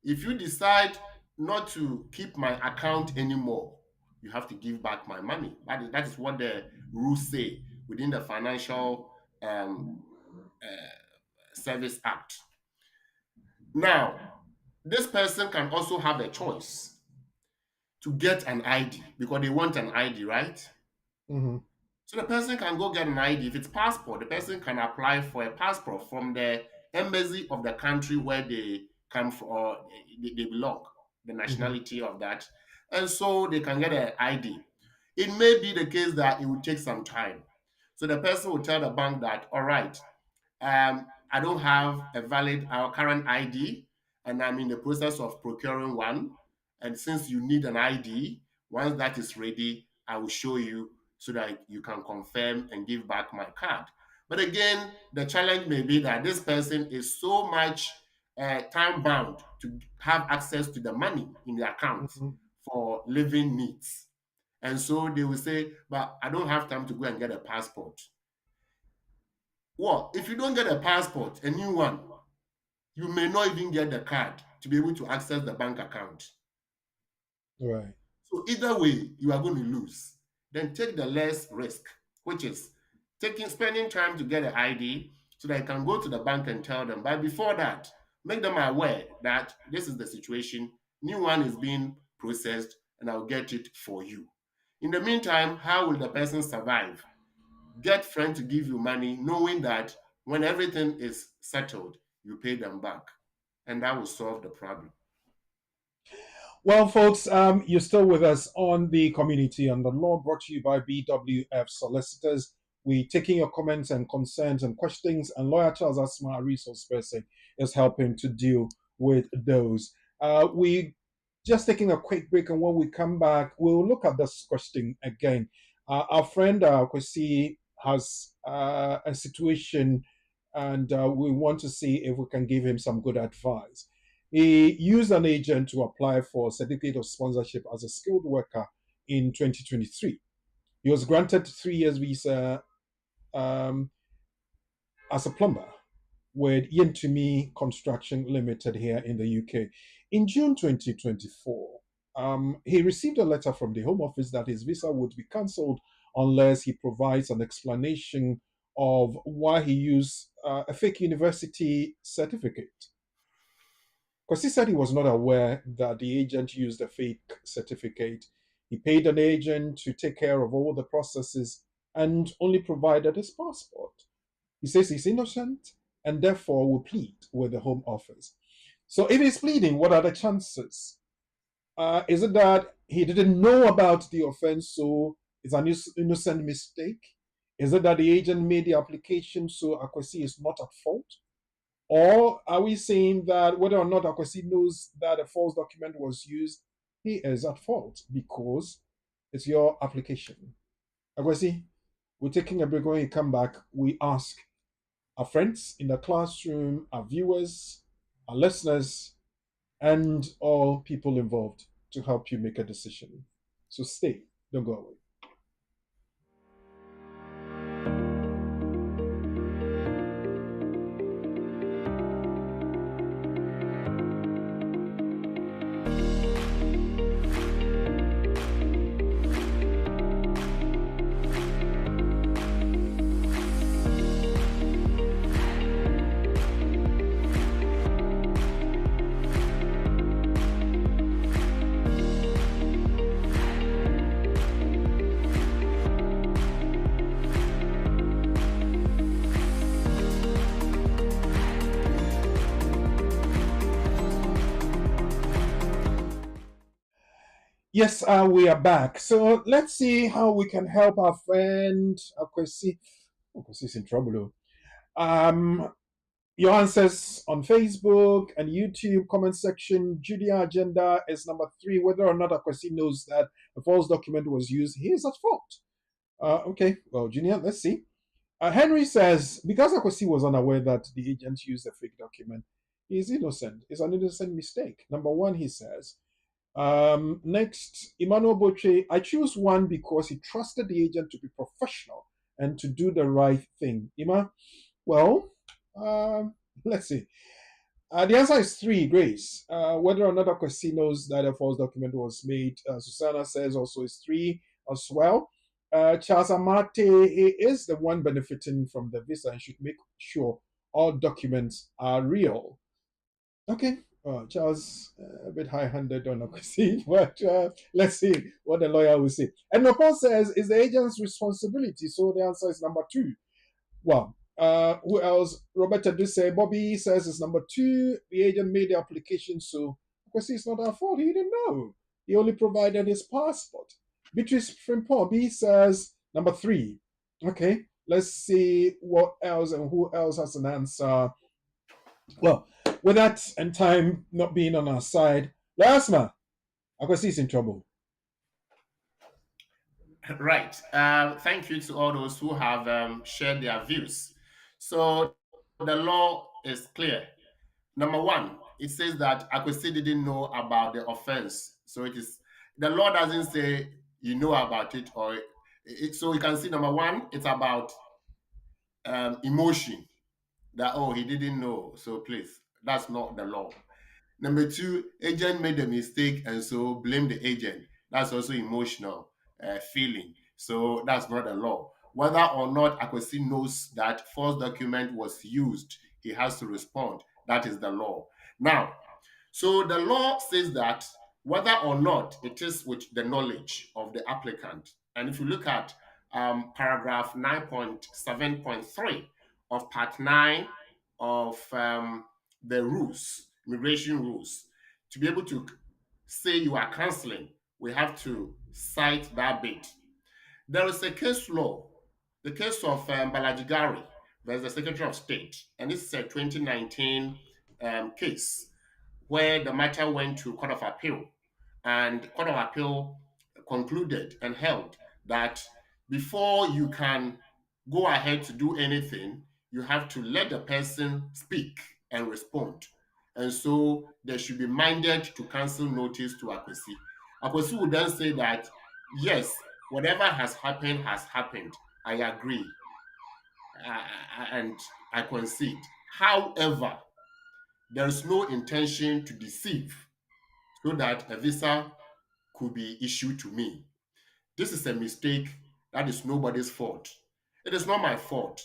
If you decide not to keep my account anymore, you have to give back my money. That is what the rules say within the Financial Service Act. Now, this person can also have a choice to get an ID because they want an ID, right? Hmm. So the person can go get an ID. If it's passport, the person can apply for a passport from the embassy of the country where they come from or they belong, the Hmm. nationality of that. And so they can get an ID. It may be the case that it will take some time. So the person will tell the bank that, all right, I don't have a valid our current ID, and I'm in the process of procuring one. And since you need an ID, once that is ready, I will show you so that you can confirm and give back my card. But again, the challenge may be that this person is so much time bound to have access to the money in the account Hmm. for living needs. And so they will say, but I don't have time to go and get a passport. Well, if you don't get a passport, a new one, you may not even get the card to be able to access the bank account. Right. So either way, you are going to lose. Then take the less risk, which is spending time to get an ID so that you can go to the bank and tell them. But before that, make them aware that this is the situation. New one is being processed, and I'll get it for you. In the meantime, how will the person survive? Get friends to give you money, knowing that when everything is settled, you pay them back. And that will solve the problem. Well, folks, you're still with us on the Community and the Law, brought to you by BWF Solicitors. We taking your comments and concerns and questions, and Lawyer Charles Asma, our resource person, is helping to deal with those. We just taking a quick break, and when we come back, we'll look at this question again. Our friend Kwesi has a situation, and we want to see if we can give him some good advice. He used an agent to apply for a certificate of sponsorship as a skilled worker in 2023. He was granted 3 years visa um, as a plumber with Yentumi Construction Limited here in the UK. In June 2024, he received a letter from the Home Office that his visa would be cancelled unless he provides an explanation of why he used a fake university certificate. Because he said he was not aware that the agent used a fake certificate. He paid an agent to take care of all the processes and only provided his passport. He says he's innocent and therefore will plead with the Home Office. So if he's pleading, what are the chances? Is it that he didn't know about the offense, so it's an innocent mistake? Is it that the agent made the application, so Akwesi is not at fault? Or are we saying that whether or not Akwesi knows that a false document was used, he is at fault because it's your application? Akwesi, we're taking a break. When you come back, we ask our friends in the classroom, our viewers, our listeners, and all people involved to help you make a decision. So stay, don't go away. Yes, we are back. So let's see how we can help our friend Akwesi. Akwesi's in trouble. Your answers on Facebook and YouTube comment section. Judea agenda is number 3. Whether or not Akwesi knows that a false document was used, he is at fault. Okay, well, Junior, let's see. Henry says because Akwesi was unaware that the agent used a fake document, he is innocent. It's an innocent mistake. Number 1, he says. Next, Emmanuel Boche, I choose 1 because he trusted the agent to be professional and to do the right thing. Ima, well, let's see. The answer is 3, Grace. Whether or not Akwesi knows that a false document was made, Susanna says also is 3 as well. Charles Amate, he is the one benefiting from the visa and should make sure all documents are real. Okay, Charles, a bit high-handed on Akwesi, but let's see what the lawyer will say. And Paul says, is the agent's responsibility? So the answer is number 2. Well, who else? Roberta Duce, Bobby says it's number 2. The agent made the application, so Akwesi it's not our fault. He didn't know. He only provided his passport. Beatrice Frimpong B says number 3. Okay, let's see what else and who else has an answer. Well, with that and time not being on our side, Lasma, Akwesi is in trouble. Right. Thank you to all those who have shared their views. So the law is clear. Number 1, it says that Akwesi didn't know about the offense. So it is the law doesn't say you know about it so you can see number 1, it's about emotion that oh he didn't know. So please, that's not the law. Number 2, agent made a mistake and so blame the agent. That's also emotional feeling. So that's not the law. Whether or not Akwesi knows that false document was used, he has to respond. That is the law. Now, so the law says that whether or not it is with the knowledge of the applicant, and if you look at paragraph 9.7.3 of part 9 of the rules, immigration rules, to be able to say you are canceling, we have to cite that bit. There is a case law, the case of Balajigari versus the Secretary of State, and this is a 2019 case where the matter went to Court of Appeal, and Court of Appeal concluded and held that before you can go ahead to do anything, you have to let the person speak and respond. And so there should be minded to cancel notice to Akwesi. Akwesi would then say that, yes, whatever has happened has happened. I agree. And I concede. However, there is no intention to deceive so that a visa could be issued to me. This is a mistake that is nobody's fault. It is not my fault.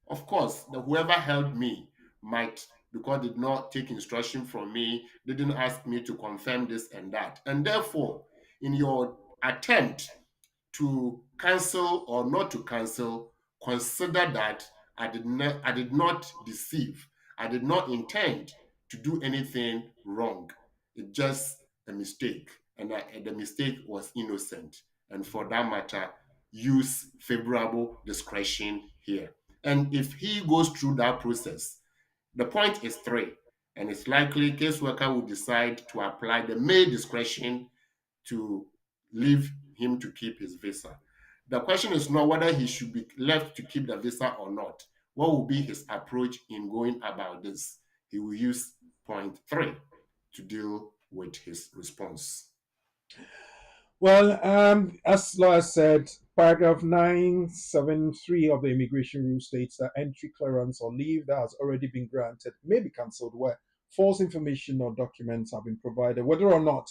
Of course, whoever helped me might, because did not take instruction from me, didn't ask me to confirm this and that. And therefore, in your attempt to cancel or not to cancel, consider that I did not deceive. I did not intend to do anything wrong. It's just a mistake, and the mistake was innocent. And for that matter, use favorable discretion here. And if he goes through that process, the point is three, and it's likely caseworker will decide to apply the May discretion to leave him to keep his visa. The question is not whether he should be left to keep the visa or not. What will be his approach in going about this? He will use point three to deal with his response. Well, as Laura said, paragraph 973 of the immigration rule states that entry clearance or leave that has already been granted may be cancelled where false information or documents have been provided, whether or not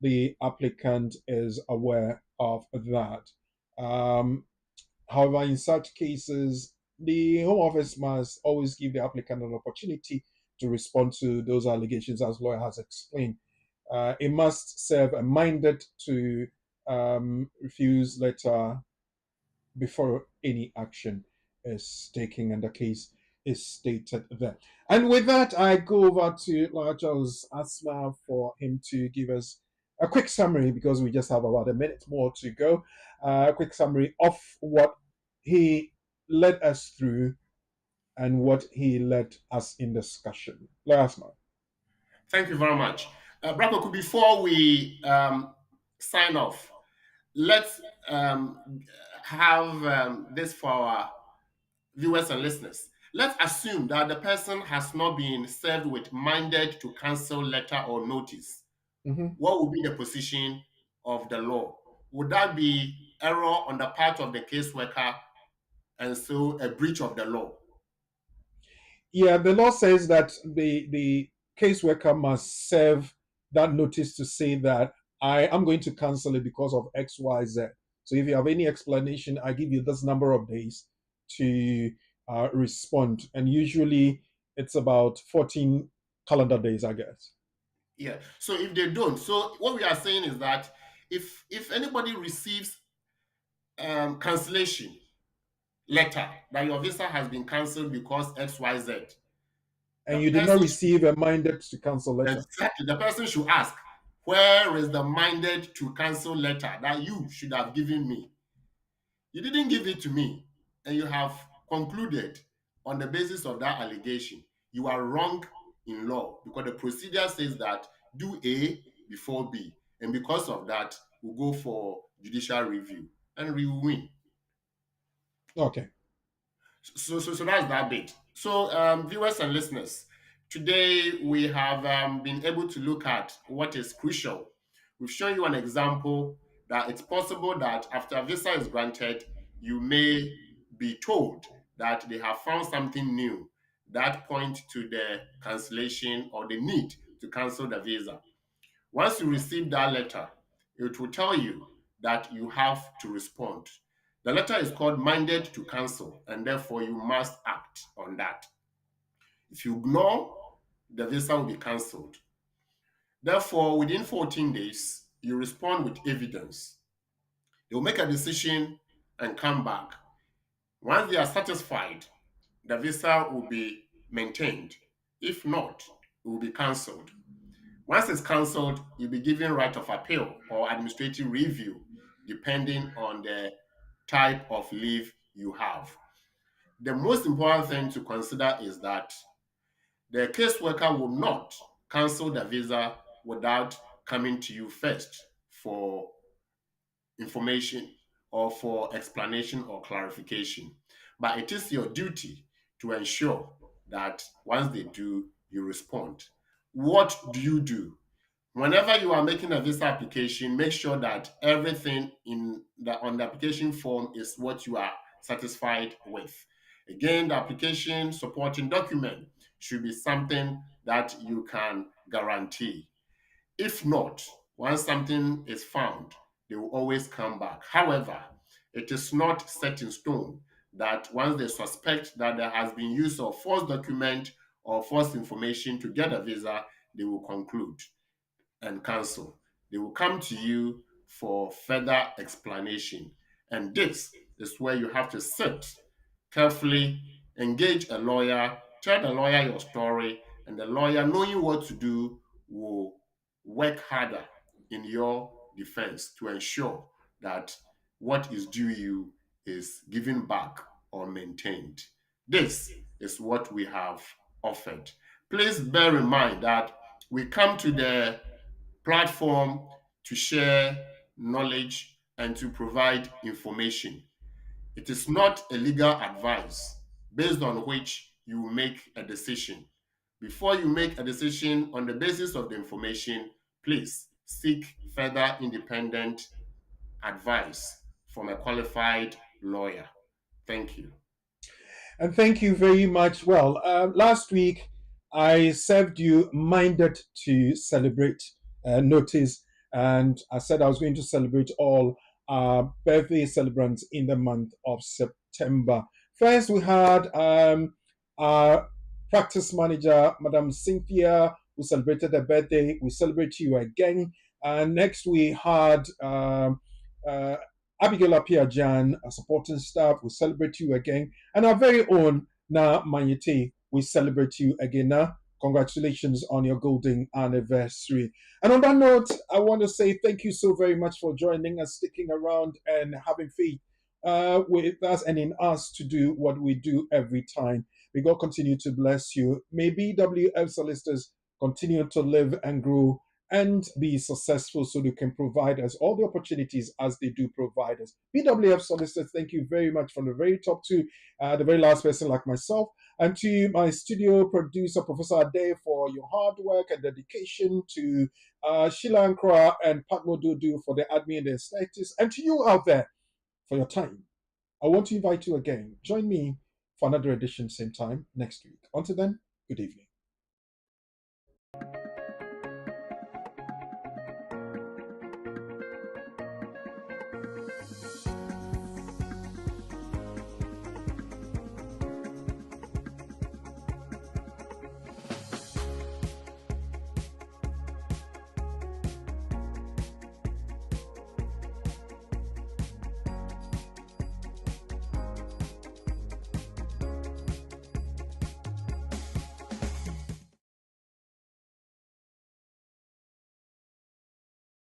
the applicant is aware of that. Um, However, in such cases, the Home Office must always give the applicant an opportunity to respond to those allegations, as lawyer has explained. It must serve a minded to refuse letter before any action is taken, and the case is stated there. And with that, I go over to Lawyer Charles Asma for him to give us a quick summary because we just have about a minute more to go. A quick summary of what he led us through and what he led us in discussion. Lawyer Asma. Thank you very much. Brakoku, before we sign off, let's have this for our viewers and listeners. Let's assume that the person has not been served with minded to cancel letter or notice. Mhm. What would be the position of the law? Would that be error on the part of the caseworker and so a breach of the law? Yeah, the law says that the caseworker must serve that notice to say that I am going to cancel it because of X, Y, Z. So if you have any explanation, I give you this number of days to respond, and usually it's about 14 calendar days, I guess. Yeah. So if they don't, so what we are saying is that if anybody receives cancellation letter that your visa has been cancelled because XYZ, the And you did not person receive a minded to cancel letter. exactly the person should ask, where is the minded to cancel letter that you should have given me? You didn't give it to me, and you have concluded on the basis of that allegation. You are wrong in law because the procedure says that do A before B. And because of that, we'll go for judicial review and we will win. Okay. So that's that bit. So, viewers and listeners, today we have been able to look at what is crucial. We've shown you an example that it's possible that after a visa is granted, you may be told that they have found something new that point to the cancellation or the need to cancel the visa. Once you receive that letter, it will tell you that you have to respond. The letter is called minded to cancel, and therefore you must act on that. If you ignore, the visa will be cancelled. Therefore, within 14 days, you respond with evidence. They will make a decision and come back. Once they are satisfied, the visa will be maintained. If not, it will be cancelled. Once it's cancelled, you'll be given right of appeal or administrative review, depending on the type of leave you have. The most important thing to consider is that the caseworker will not cancel the visa without coming to you first for information or for explanation or clarification. But it is your duty to ensure that once they do, you respond. What do you do? Whenever you are making a visa application, make sure that everything on the application form is what you are satisfied with. Again, the application supporting document should be something that you can guarantee. If not, once something is found, they will always come back. However, it is not set in stone that once they suspect that there has been use of false document or false information to get a visa, they will conclude and cancel. They will come to you for further explanation. And this is where you have to sit carefully, engage a lawyer, tell the lawyer your story, and the lawyer, knowing what to do, will work harder in your defense to ensure that what is due you is given back or maintained. This is what we have offered. Please bear in mind that we come to the platform to share knowledge and to provide information. It is not a legal advice based on which you will make a decision. Before you make a decision on the basis of the information, please seek further independent advice from a qualified lawyer. Thank you. And thank you very much. Well, last week I served you minded to celebrate notice, and I said I was going to celebrate all birthday celebrants in the month of September. First, we had our practice manager, Madam Cynthia, who celebrated her birthday. We celebrate you again. And next, we had uh, Abigail Apiajan, a supporting staff. We celebrate you again. And our very own Na Manyete, we celebrate you again. Na, congratulations on your golden anniversary. And on that note, I want to say thank you so very much for joining us, sticking around, and having faith with us and in us to do what we do every time. May God continue to bless you. May BWF solicitors continue to live and grow and be successful so they can provide us all the opportunities as they do provide us. BWF solicitors, thank you very much from the very top to the very last person like myself, and to my studio producer, Professor Ade, for your hard work and dedication, to Sheila Ankra and Patmo Dudu for the admin and the aesthetics, and to you out there for your time. I want to invite you again. Join me for another edition, same time next week. Until then, good evening.